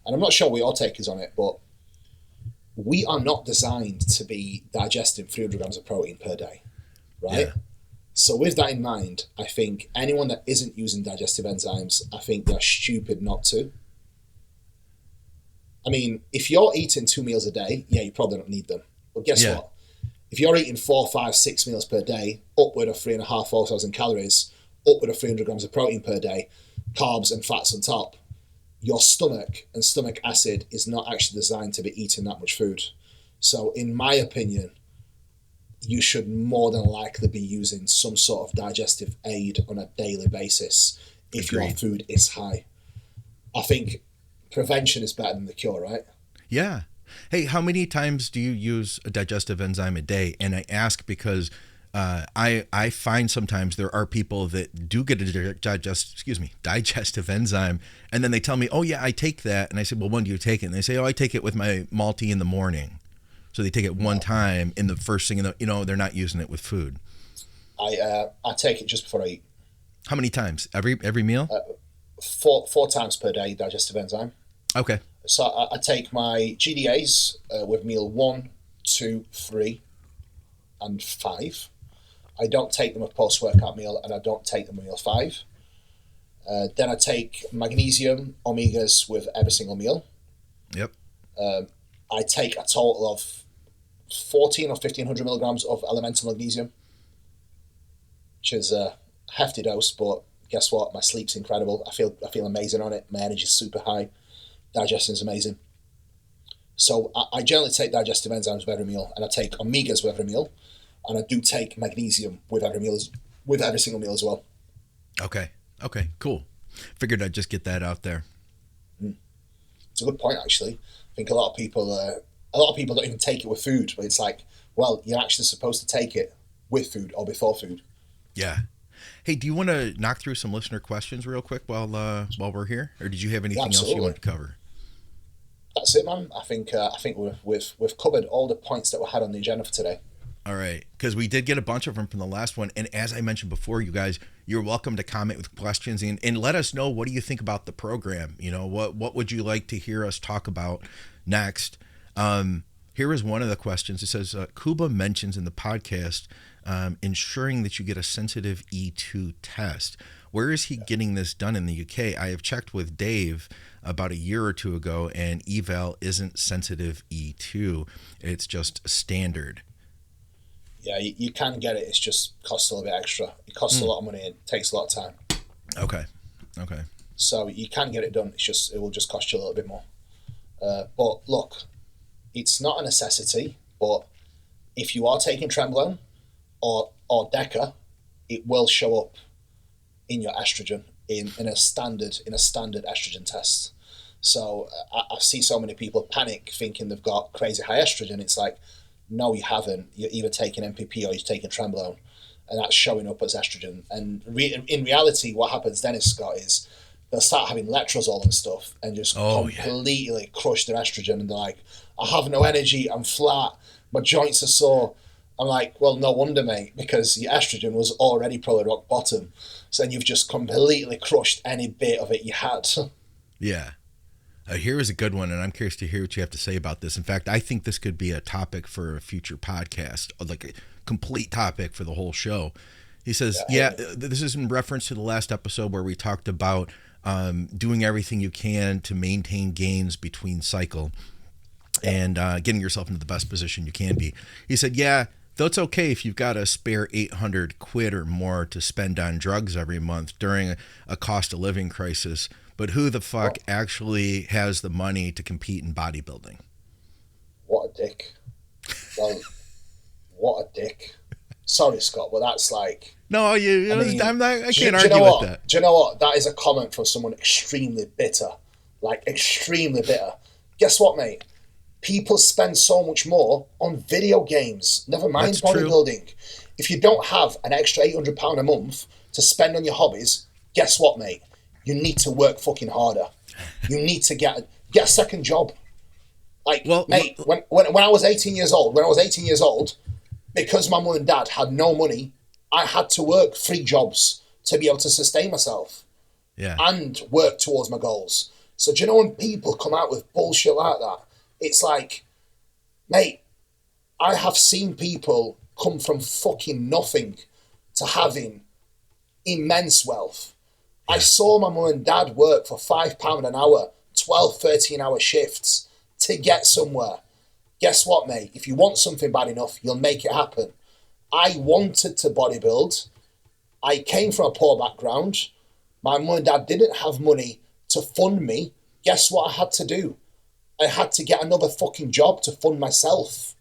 And I'm not sure what your take is on it, but we are not designed to be digesting 300 grams of protein per day, right? Yeah. So with that in mind, I think anyone that isn't using digestive enzymes, I think they're stupid not to. I mean, if you're eating 2 meals a day, you probably don't need them. But guess what? If you're eating 4, 5, 6 meals per day, upward of 3,500, 4,000 calories, upward of 300 grams of protein per day, carbs and fats on top, your stomach and stomach acid is not actually designed to be eating that much food. So in my opinion, you should more than likely be using some sort of digestive aid on a daily basis if your food is high. I think prevention is better than the cure, right? Yeah. Hey, how many times do you use a digestive enzyme a day? And I ask because I find sometimes there are people that do get a digestive enzyme, and then they tell me, oh yeah, I take that. And I say, well, when do you take it? And they say, oh, I take it with my multi in the morning. So they take it one time in the first thing, they're not using it with food. I take it just before I eat. How many times? Every meal? Four times per day, digestive enzyme. Okay. So I take my GDAs with meal 1, 2, 3, and 5. I don't take them with post-workout meal, and I don't take them with meal 5. Then I take magnesium, omegas with every single meal. Yep. I take a total of 14 or 1500 milligrams of elemental magnesium, which is a hefty dose, but guess what? My sleep's incredible. I feel amazing on it. My energy's super high. Digestion's amazing. So I generally take digestive enzymes with every meal, and I take omegas with every meal, and I do take magnesium with every single meal as well. Okay, cool. Figured I'd just get that out there. It's a good point, actually. I think a lot of people don't even take it with food, but it's like, well, you're actually supposed to take it with food or before food. Yeah. Hey, do you want to knock through some listener questions real quick while we're here, or did you have anything else you wanted to cover? That's it, man. I think we've covered all the points that we had on the agenda for today. All right, because we did get a bunch of them from the last one, and as I mentioned before, you guys, you're welcome to comment with questions and let us know, what do you think about the program? What would you like to hear us talk about next? Here is one of the questions. It says, Kuba mentions in the podcast ensuring that you get a sensitive E2 test. Where is he getting this done in the UK? I have checked with Dave about a year or two ago, and eval isn't sensitive E2. It's just standard. Yeah, you can get it. It's just costs a little bit extra. It costs a lot of money and it takes a lot of time. Okay. So you can get it done. It will just cost you a little bit more. But look, it's not a necessity. But if you are taking Trembolone or Deca, it will show up in your estrogen in a standard estrogen test. So I see so many people panic thinking they've got crazy high estrogen. It's like, no, you haven't. You're either taking MPP or you're taking Trembolone, and that's showing up as estrogen. And in reality, what happens then, Scott, is they'll start having letrozole and stuff and just completely crush their estrogen. And they're like, I have no energy. I'm flat. My joints are sore. I'm like, well, no wonder, mate, because your estrogen was already probably rock bottom. So then you've just completely crushed any bit of it you had. Yeah. Here is a good one, and I'm curious to hear what you have to say about this. In fact, I think this could be a topic for a future podcast, like a complete topic for the whole show. He says, this is in reference to the last episode where we talked about doing everything you can to maintain gains between cycle and getting yourself into the best position you can be. He said, though it's okay if you've got a spare $800 or more to spend on drugs every month during a cost of living crisis, but who the fuck actually has the money to compete in bodybuilding? What a dick. Well, what a dick. Sorry, Scott, but that's like... No, I can't argue with that. Do you know what? That is a comment from someone extremely bitter. Like, extremely bitter. Guess what, mate? People spend so much more on video games. Never mind That's bodybuilding. True. If you don't have an extra £800 a month to spend on your hobbies, guess what, mate? You need to work fucking harder. You need to get a second job. Like, mate, when I was 18 years old, because my mum and dad had no money, I had to work 3 jobs to be able to sustain myself. Yeah. And work towards my goals. So do you know when people come out with bullshit like that, it's like, mate, I have seen people come from fucking nothing to having immense wealth. I saw my mum and dad work for £5 an hour, 12, 13-hour shifts to get somewhere. Guess what, mate? If you want something bad enough, you'll make it happen. I wanted to bodybuild. I came from a poor background. My mum and dad didn't have money to fund me. Guess what I had to do? I had to get another fucking job to fund myself.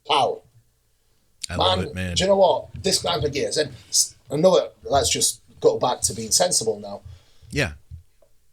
Pal. I love it, man. Do you know what? This grinds my gears. And let's just go back to being sensible now. Yeah.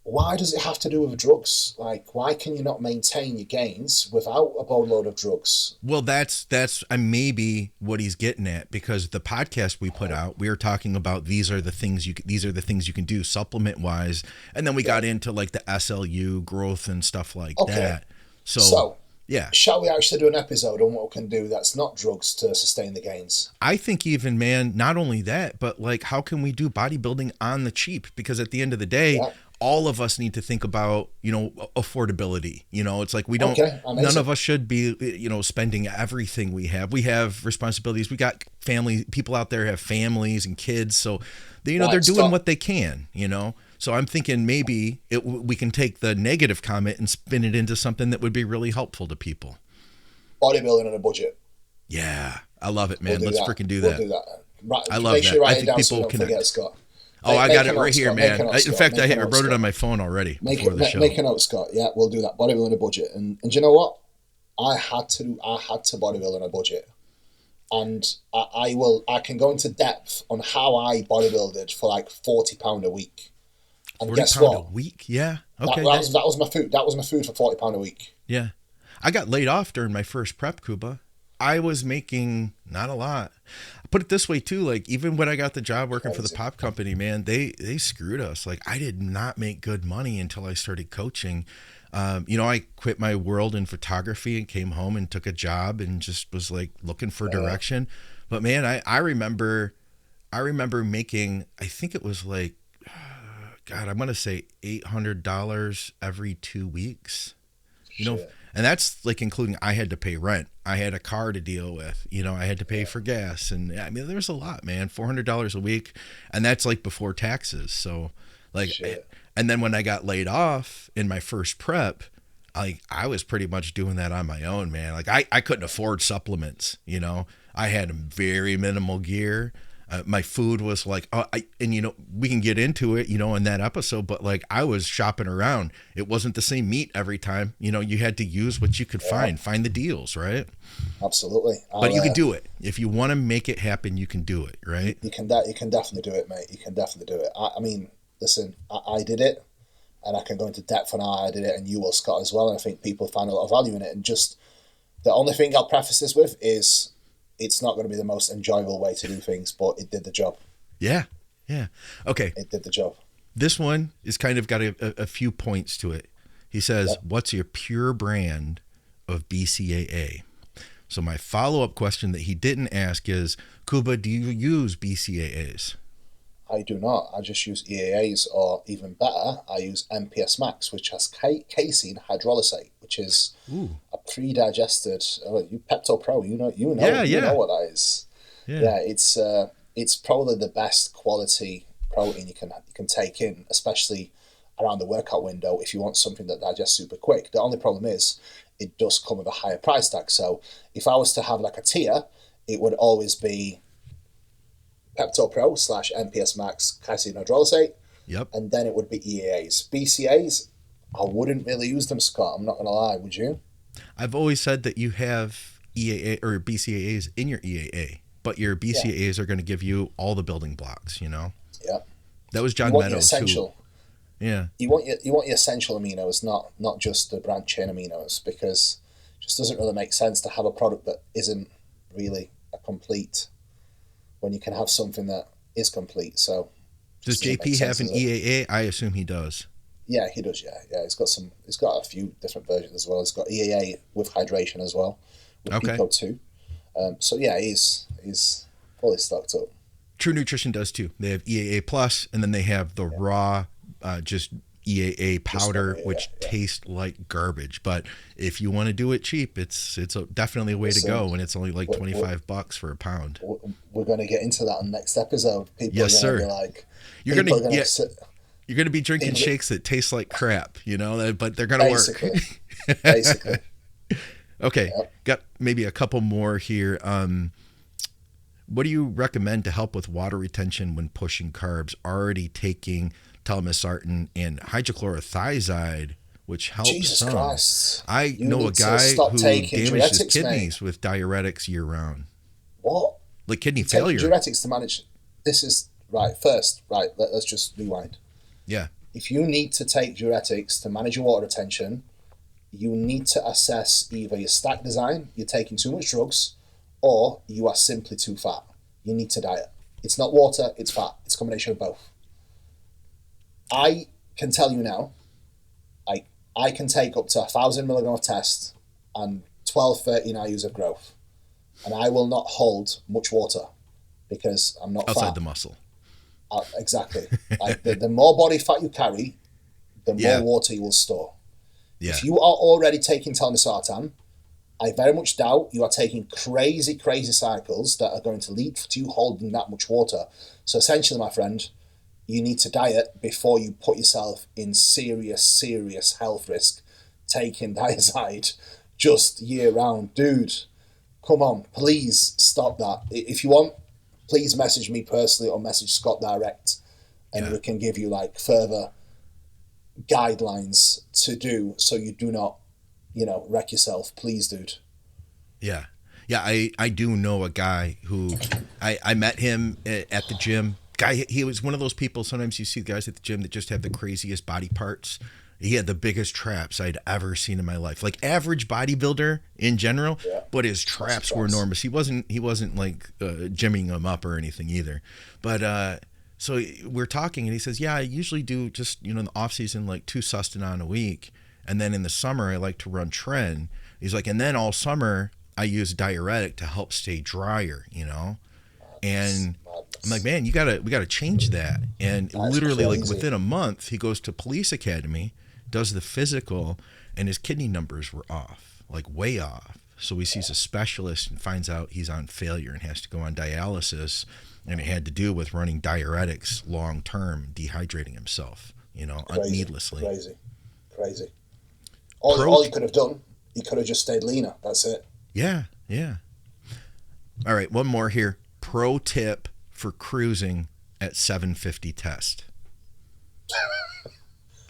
Why does it have to do with drugs? Like, why can you not maintain your gains without a boatload of drugs? Well, that's maybe what he's getting at, because the podcast we put out, we were talking about these are the things you can do supplement wise, and then we got into like the SLU growth and stuff like that. So Yeah. Shall we actually do an episode on what we can do that's not drugs to sustain the gains? I think even, man, not only that, but like, how can we do bodybuilding on the cheap? Because at the end of the day, Yeah. all of us need to think about, affordability. It's like Okay, none amazing. of us should be, spending everything we have. We have responsibilities. We got family, people out there have families and kids. So, Right, they're doing Scott. what they can, So I'm thinking maybe we can take the negative comment and spin it into something that would be really helpful to people. Bodybuilding on a budget. Yeah, I love it, We'll man. do Let's that. freaking do We'll that. do that. Right, I love make sure that. you I write it think down so you people don't forget, connect. Scott. Oh, I Make got a it note, right here, Scott. Make a man. note, In Scott. fact, Make a I note, wrote it Scott. on my phone already Make before the show. a note, Scott. Yeah, we'll do that. Bodybuilding on a budget. And you know what? I had to bodybuild on a budget. And I can go into depth on how I bodybuilded for like £40 a week. And 40 guess pound what? a week? Yeah. Okay. That was my food. That was my food for £40 a week. Yeah. I got laid off during my first prep, Kuba. I was making not a lot. Put it this way too, like even when I got the job working for the Crazy. pop company, man, they screwed us. Like I did not make good money until I started coaching. I quit my world in photography and came home and took a job and just was like looking for direction. But man, I remember making, I think it was like, God, I'm going to say $800 every 2 weeks, Shit. and that's like including I had to pay rent. I had a car to deal with, I had to pay for gas. And I mean, there's a lot, man, $400 a week. And that's like before taxes. So like, Shit. and then when I got laid off in my first prep, I was pretty much doing that on my own, man. Like I couldn't afford supplements, I had very minimal gear. My food was like, we can get into it, in that episode, but like I was shopping around. It wasn't the same meat every time. You had to use what you could find the deals, right? Absolutely. But you can do it. If you want to make it happen, you can do it, right? You can definitely do it, mate. You can definitely do it. I mean, listen, I did it, and I can go into depth on how I did it, and you will, Scott, as well. And I think people find a lot of value in it. And just the only thing I'll preface this with is it's not going to be the most enjoyable way to do things, but it did the job. Yeah. Okay. It did the job. This one is kind of got a few points to it. He says, What's your pure brand of BCAA? So my follow-up question that he didn't ask is, Kuba, do you use BCAAs? I do not. I just use EAAs, or even better, I use MPS Max, which has casein hydrolysate, which is a pre-digested. You Pepto Pro, you know what that is. Yeah, it's probably the best quality protein you can take in, especially around the workout window if you want something that digests super quick. The only problem is it does come with a higher price tag. So if I was to have like a tier, it would always be Pepto Pro / MPS Max casein hydrolysate. Yep. And then it would be EAAs. BCAAs, I wouldn't really use them, Scott. I'm not going to lie. Would you? I've always said that you have EAA or BCAAs in your EAA, but your BCAAs are going to give you all the building blocks, Yeah. That was John You want your Meadows. essential. Yeah. You want your essential aminos, not just the branch chain aminos, because it just doesn't really make sense to have a product that isn't really a complete when you can have something that is complete. So does JP have an EAA? I assume he does. Yeah, he does. Yeah. He's got a few different versions as well. He's got EAA with hydration as well, with Pico 2. So yeah, he's fully stocked up. True Nutrition does too. They have EAA plus, and then they have the raw, just EAA powder, which tastes like garbage. But if you want to do it cheap, it's definitely a way to go, and it's only like $25 for a pound. We're going to get into that on the next episode. People are going to be like, you're going to be drinking shakes that taste like crap, but they're going to work. Basically. Okay, got maybe a couple more here. What do you recommend to help with water retention when pushing carbs? Already taking telmisartan and hydrochlorothiazide, which helps. Jesus Christ! I know a guy who damaged his kidneys with diuretics year round. What? Like kidney failure. Diuretics to manage. This is right. First, right. Let's just rewind. Yeah. If you need to take diuretics to manage your water retention, you need to assess either your stack design, you're taking too much drugs, or you are simply too fat. You need to diet. It's not water, it's fat. It's a combination of both. I can tell you now, I can take up to 1,000 milligram of test and 12, 13 IUs of growth. And I will not hold much water because I'm not outside fat. the muscle. Exactly. Like the more body fat you carry, the more water you will store. Yeah. If you are already taking telmisartan, I very much doubt you are taking crazy, crazy cycles that are going to lead to you holding that much water. So essentially, my friend, you need to diet before you put yourself in serious, serious health risk taking diazide just year round. Dude, come on, please stop that. If you want, please message me personally or message Scott direct, and we can give you like further guidelines to do so you do not, wreck yourself. Please, dude. Yeah. Yeah, I do know a guy who I met him at the gym. Guy, he was one of those people, sometimes you see guys at the gym that just have the craziest body parts. He had the biggest traps I'd ever seen in my life. Like average bodybuilder in general, but his traps were enormous. He wasn't like gymming them up or anything either. But so we're talking and he says, yeah, I usually do just, in the off season, like 2 sustanon a week. And then in the summer, I like to run tren. He's like, and then all summer I use diuretic to help stay drier, And I'm like, man, we gotta change that. And literally, like within a month, he goes to police academy, does the physical, and his kidney numbers were off, like way off. So he sees a specialist and finds out he's on failure and has to go on dialysis. And it had to do with running diuretics long term, dehydrating himself, needlessly. Crazy. All he could have done, he could have just stayed leaner. That's it. Yeah. All right, one more here. Pro tip for cruising at 750 test.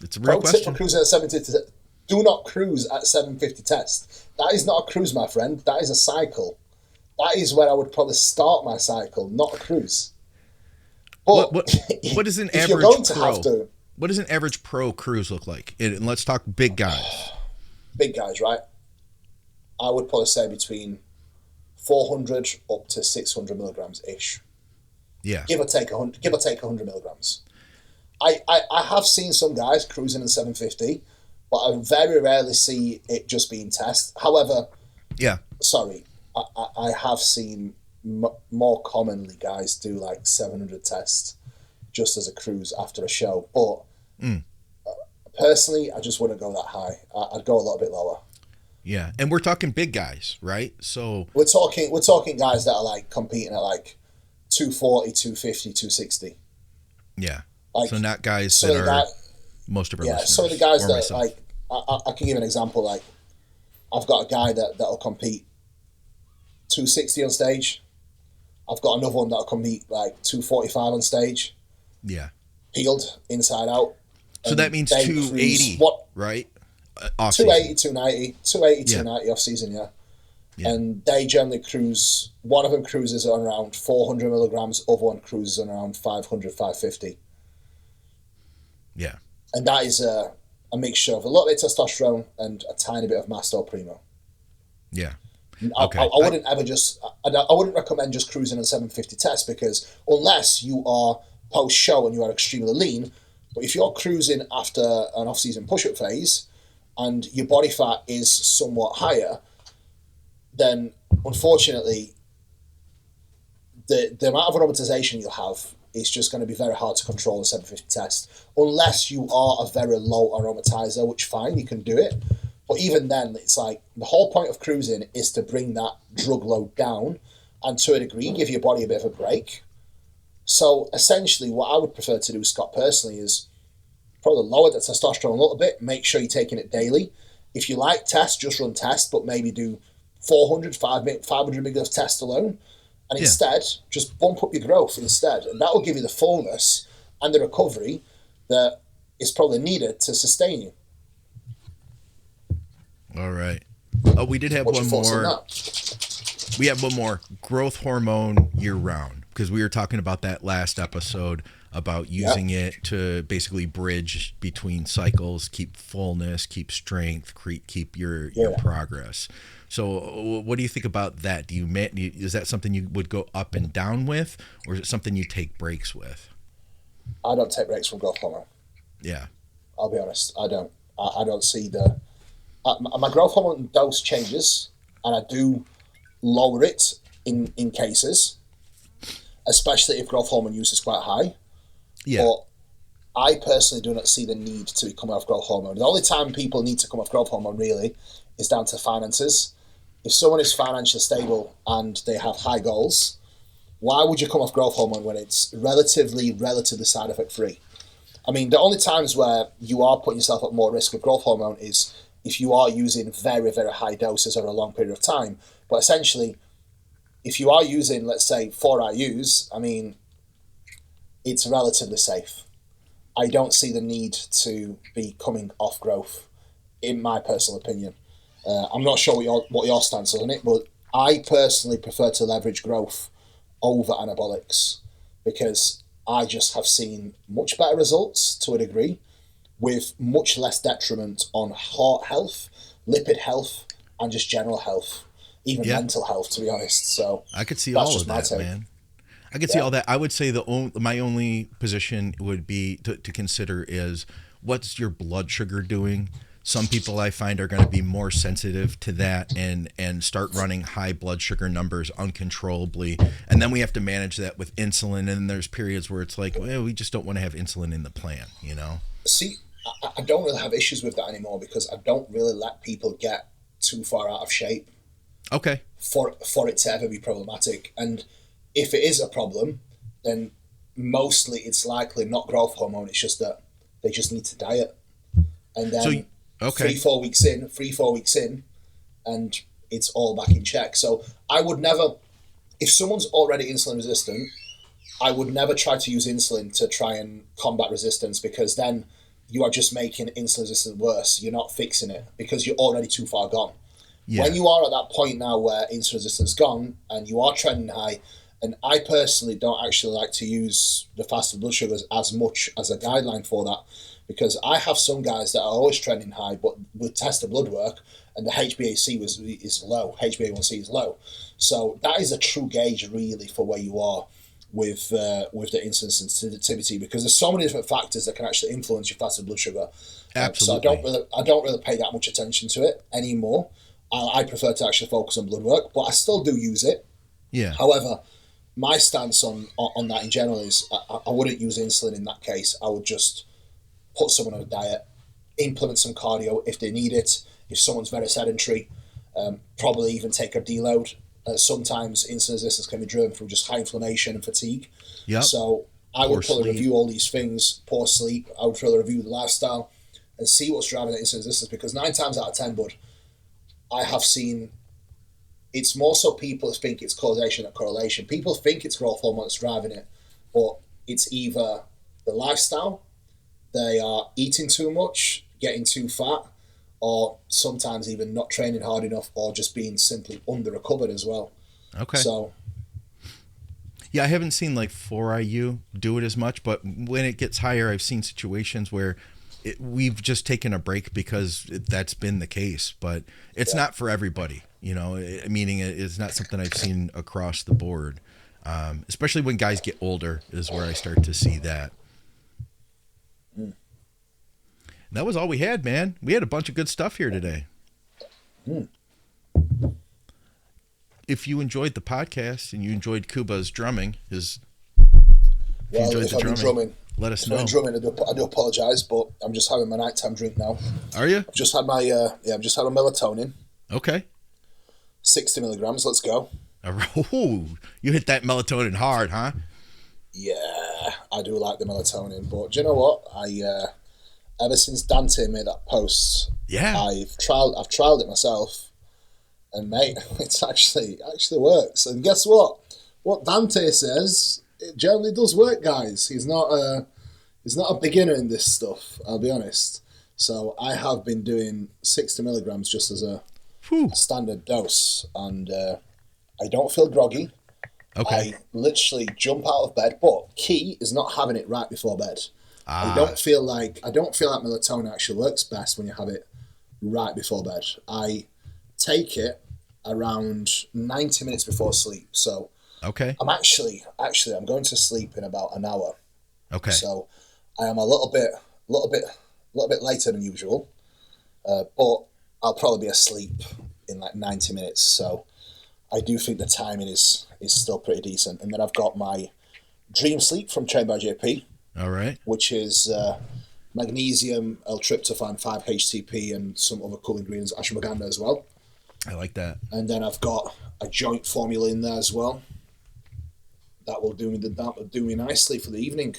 It's a real question. Pro tip for cruising at 750 test. Do not cruise at 750 test. That is not a cruise, my friend. That is a cycle. That is where I would probably start my cycle, not a cruise. But what is an average pro? What does an average pro cruise look like? And let's talk big guys. Big guys, right? I would probably say between 400 up to 600 milligrams ish. Yeah. Give or take 100 milligrams. I have seen some guys cruising in 750, but I very rarely see it just being test. However, I have seen more commonly guys do like 700 tests just as a cruise after a show. But personally, I just wouldn't go that high. I'd go a little bit lower. Yeah, and we're talking big guys, right? So we're talking guys that are like competing at like 240, 250, 260. Yeah. Like, so not guys that are most of our listeners. Some of the guys that myself. Like I can give an example. Like I've got a guy that'll compete 260 on stage. I've got another one that'll compete like 245 on stage. Yeah. Peeled inside out. So that means 280, right? Off 280, 290, 290 off season, yeah. And they generally cruise, one of them cruises on around 400 milligrams, other one cruises on around 500, 550. Yeah. And that is a mixture of a little bit of testosterone and a tiny bit of Masto Primo. Yeah. Okay. I wouldn't recommend just cruising on 750 tests because unless you are post-show and you are extremely lean, but if you're cruising after an off-season push-up phase and your body fat is somewhat higher, then unfortunately the amount of aromatization you'll have is just going to be very hard to control in 750 test unless you are a very low aromatizer, which fine, you can do it. But even then, it's like the whole point of cruising is to bring that drug load down and to a degree give your body a bit of a break. So essentially what I would prefer to do, Scott, personally, is probably lower the testosterone a little bit, make sure you're taking it daily. If you like test, just run test, but maybe do 400, 500 mg of test alone. And instead, just bump up your growth instead. And that will give you the fullness and the recovery that is probably needed to sustain you. All right. Oh, we did have one more. We have one more. Growth hormone year round, because we were talking about that last episode about using it to basically bridge between cycles, keep fullness, keep strength, keep your progress. So what do you think about that? Is that something you would go up and down with, or is it something you take breaks with? I don't take breaks from growth hormone. Yeah. I'll be honest. I don't. I don't see the My growth hormone dose changes, and I do lower it in cases, especially if growth hormone use is quite high. Yeah. But I personally do not see the need to be coming off growth hormone. The only time people need to come off growth hormone really is down to finances. If someone is financially stable and they have high goals, why would you come off growth hormone when it's relatively side effect free? I mean, the only times where you are putting yourself at more risk with growth hormone is if you are using very, very high doses over a long period of time. But essentially, if you are using, let's say, 4 IUs, I mean, it's relatively safe. I don't see the need to be coming off growth, in my personal opinion. I'm not sure what your stance is on it, but I personally prefer to leverage growth over anabolics because I just have seen much better results to a degree with much less detriment on heart health, lipid health, and just general health, even mental health, to be honest. So I could see all of that, man. I could see all that. I would say my only position would be to consider is what's your blood sugar doing? Some people I find are going to be more sensitive to that and start running high blood sugar numbers uncontrollably. And then we have to manage that with insulin. And there's periods where it's like, well, we just don't want to have insulin in the plan, you know? See, I don't really have issues with that anymore because I don't really let people get too far out of shape. Okay. For it to ever be problematic. And if it is a problem, then mostly it's likely not growth hormone. It's just that they just need to diet. And then 3-4 weeks in, and it's all back in check. So I would never, if someone's already insulin resistant, I would never try to use insulin to try and combat resistance because then you are just making insulin resistance worse. You're not fixing it because you're already too far gone. Yeah. When you are at that point now where insulin resistance is gone and you are trending high, and I personally don't actually like to use the fasted blood sugars as much as a guideline for that because I have some guys that are always trending high, but with tested blood work and the HbA1c is low, HbA1c is low. So that is a true gauge really for where you are with the insulin sensitivity because there's so many different factors that can actually influence your fasted blood sugar. Absolutely. So I don't really pay that much attention to it anymore. I prefer to actually focus on blood work, but I still do use it. Yeah. However, my stance on that in general is I wouldn't use insulin in that case. I would just put someone on a diet, implement some cardio if they need it. If someone's very sedentary, probably even take a deload. Sometimes insulin resistance can be driven through just high inflammation and fatigue. Yep. So I would probably review all these things, poor sleep. I would probably review the lifestyle and see what's driving that insulin resistance because 9 times out of 10, bud, I have seen it's more so people think it's causation than correlation. People think it's growth hormone that's driving it, but it's either the lifestyle, they are eating too much, getting too fat, or sometimes even not training hard enough or just being simply under recovered as well. Okay. So yeah, I haven't seen like 4IU do it as much, but when it gets higher, I've seen situations where we've just taken a break because that's been the case, but it's not for everybody, you know, meaning it's not something I've seen across the board. Especially when guys get older is where I start to see that. And that was all we had, man. We had a bunch of good stuff here today. If you enjoyed the podcast and you enjoyed Kuba's drumming, drumming, let us know. I do apologize, but I'm just having my nighttime drink now. Are you? I've just had my I've just had a melatonin. Okay. 60 milligrams. Let's go. Oh, you hit that melatonin hard, huh? Yeah, I do like the melatonin, but do you know what? Ever since Dante made that post, I've trialed it myself, and mate, it's actually works. And guess what? What Dante says, it generally does work, guys. He's not a beginner in this stuff. I'll be honest. So I have been doing 60 milligrams just as a standard dose, and I don't feel groggy. Okay. I literally jump out of bed, but key is not having it right before bed. I don't feel like melatonin actually works best when you have it right before bed. I take it around 90 minutes before sleep. So okay. I'm actually I'm going to sleep in about an hour. Okay. So I am a little bit later than usual. But I'll probably be asleep in like 90 minutes. So I do think the timing is still pretty decent. And then I've got my Dream Sleep from Trained by JP. All right. Which is magnesium, L-tryptophan, 5-HTP, and some other cool ingredients, ashwagandha as well. I like that. And then I've got a joint formula in there as well. That will do me nicely for the evening.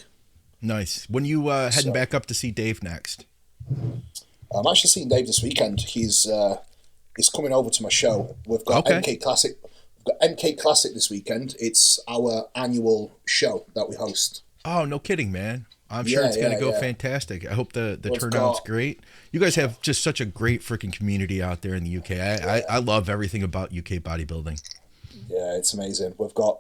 Nice. When you heading back up to see Dave next? I'm actually seeing Dave this weekend. He's coming over to my show. We've got MK Classic. We've got MK Classic this weekend. It's our annual show that we host. Oh, no kidding, man. I'm sure it's going to go fantastic. I hope the turnout's great. You guys have just such a great freaking community out there in the UK. I love everything about UK bodybuilding. Yeah, it's amazing. We've got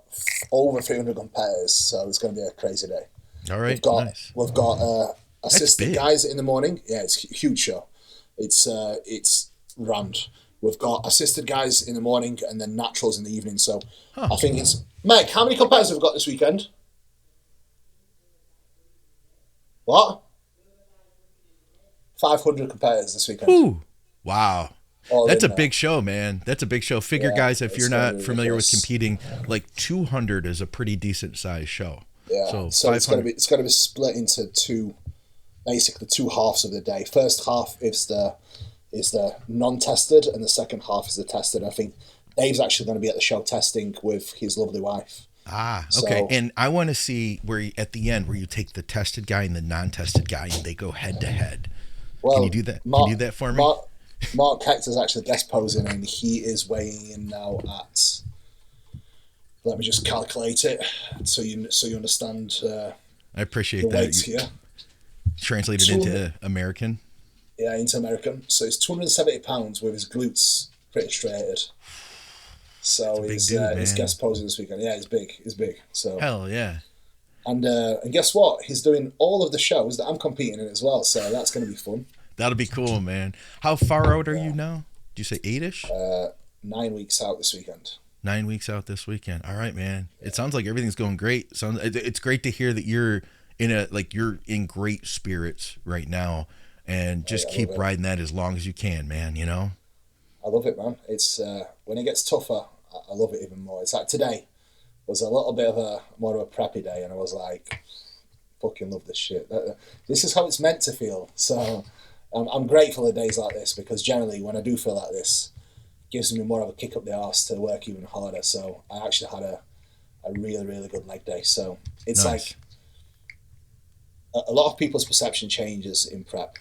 over 300 competitors, so it's going to be a crazy day. All right, We've got assisted guys in the morning. Yeah, it's a huge show. It's rammed. We've got assisted guys in the morning and then naturals in the evening. So I think it's... Mike, how many competitors have we got this weekend? What? 500 competitors this weekend. Ooh, wow. That's a big show, man. That's a big show. Figure, guys, if you're not familiar with competing, like 200 is a pretty decent size show. Yeah. So it's going to be split into two halves of the day. First half is the non-tested, and the second half is the tested. I think Dave's actually going to be at the show testing with his lovely wife. Okay. And I want to see at the end where you take the tested guy and the non-tested guy and they go head to head. Well, can you do that? Can you do that for me? Mark Hector's actually guest posing, and he is weighing in now at. Let me just calculate it so you understand. I appreciate the that. weights here. Translated into American. Yeah, into American. So it's 270 pounds with his glutes pretty straighted. So he's guest posing this weekend. Yeah, he's big. He's big. So hell yeah. And guess what? He's doing all of the shows that I'm competing in as well. So that's going to be fun. That'll be cool, man. How far out are you now? Do you say 8-ish? 9 weeks out this weekend. 9 weeks out this weekend. All right, man. Yeah. It sounds like everything's going great. It's great to hear that you're in great spirits right now, and just keep riding that as long as you can, man. You know. I love it, man. It's when it gets tougher, I love it even more. It's like today was a little bit of more of a preppy day, and I was like, fucking love this shit. This is how it's meant to feel. So I'm grateful for days like this, because generally when I do feel like this, it gives me more of a kick up the arse to work even harder. So I actually had a really, really good leg day. So it's nice. Like a lot of people's perception changes in prep,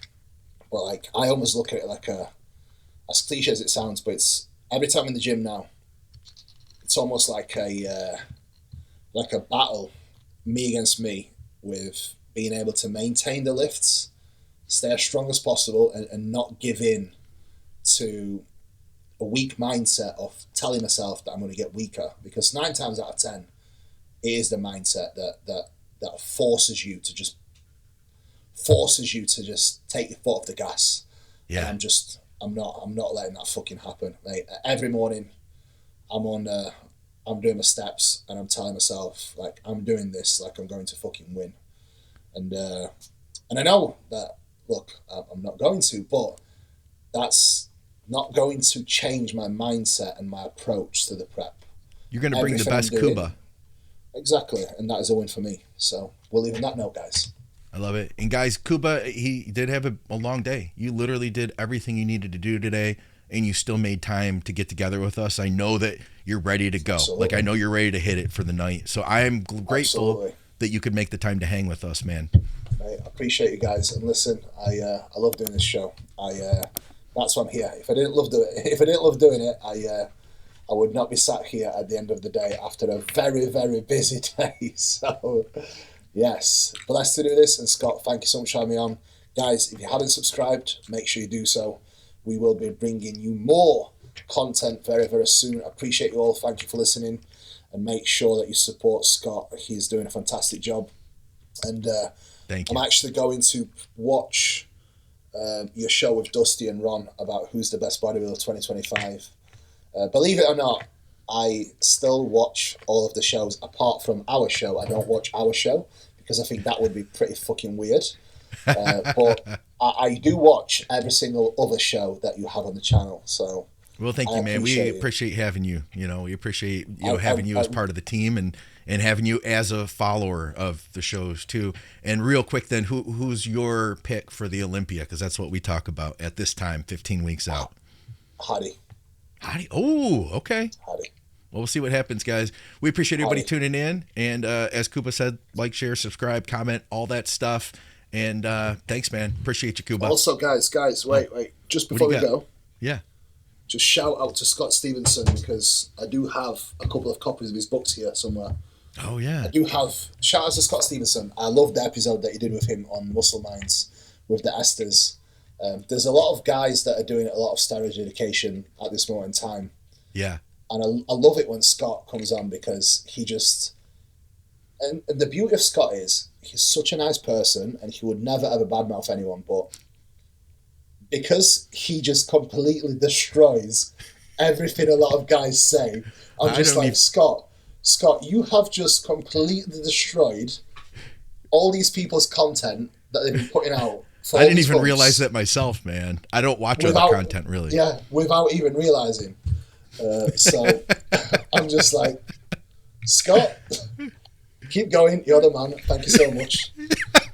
but like I almost look at it like as cliche as it sounds, but it's every time in the gym now, it's almost like a battle, me against me, with being able to maintain the lifts, stay as strong as possible, and not give in to a weak mindset of telling myself that I'm going to get weaker. Because 9 times out of 10, it is the mindset that forces you to just take your foot off the gas. Yeah. And I'm not letting that fucking happen. Like, every morning, I'm doing my steps, and I'm telling myself, like, I'm doing this like I'm going to fucking win. And I know that, look, I'm not going to, but that's not going to change my mindset and my approach to the prep. You're going to bring the best Kuba. Exactly, and that is a win for me. So we'll leave on that note, guys. I love it. And guys, Kuba, he did have a long day. You literally did everything you needed to do today, and you still made time to get together with us. I know that you're ready to go. Absolutely. Like, I know you're ready to hit it for the night. So I am grateful that you could make the time to hang with us, man. I appreciate you guys. And listen, I love doing this show. That's why I'm here. If I didn't love doing it, I would not be sat here at the end of the day after a very, very busy day. So, yes, blessed to do this. And Scott, thank you so much for having me on. Guys, if you haven't subscribed, make sure you do so. We will be bringing you more content very, very soon. I appreciate you all. Thank you for listening. And make sure that you support Scott. He's doing a fantastic job. And thank you. I'm actually going to watch your show with Dusty and Ron about who's the best bodybuilder 2025. Believe it or not, I still watch all of the shows apart from our show. I don't watch our show because I think that would be pretty fucking weird. But I do watch every single other show that you have on the channel. So Well, thank you, man. We appreciate having you. We appreciate having you as part of the team and having you as a follower of the shows too. And real quick, then, who's your pick for the Olympia? Because that's what we talk about at this time, 15 weeks out. Hadi. Oh, okay. Hadi. Well, we'll see what happens, guys. We appreciate everybody tuning in. And as Kuba said, like, share, subscribe, comment, all that stuff. And thanks, man. Appreciate you, Kuba. Also, guys, wait. Just before we go. Yeah. Just shout out to Scott Stevenson, because I do have a couple of copies of his books here somewhere. Oh, yeah. I do have. Shout out to Scott Stevenson. I loved the episode that you did with him on Muscle Minds with the esters. There's a lot of guys that are doing a lot of steroid education at this moment in time. Yeah. And I love it when Scott comes on, because he just... And the beauty of Scott is he's such a nice person, and he would never ever badmouth anyone, but because he just completely destroys everything a lot of guys say, I'm just like, Scott, you have just completely destroyed all these people's content that they've been putting out. I didn't even realize that myself, man. I don't watch other content, really. Yeah, without even realizing. So I'm just like, Scott, keep going. You're the man. Thank you so much.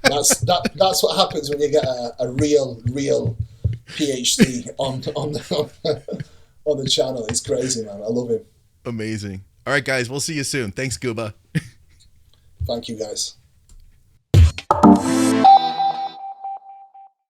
That's what happens when you get a real PhD on the channel. It's crazy, man. I love him. Amazing. All right, guys. We'll see you soon. Thanks, Kuba. Thank you, guys.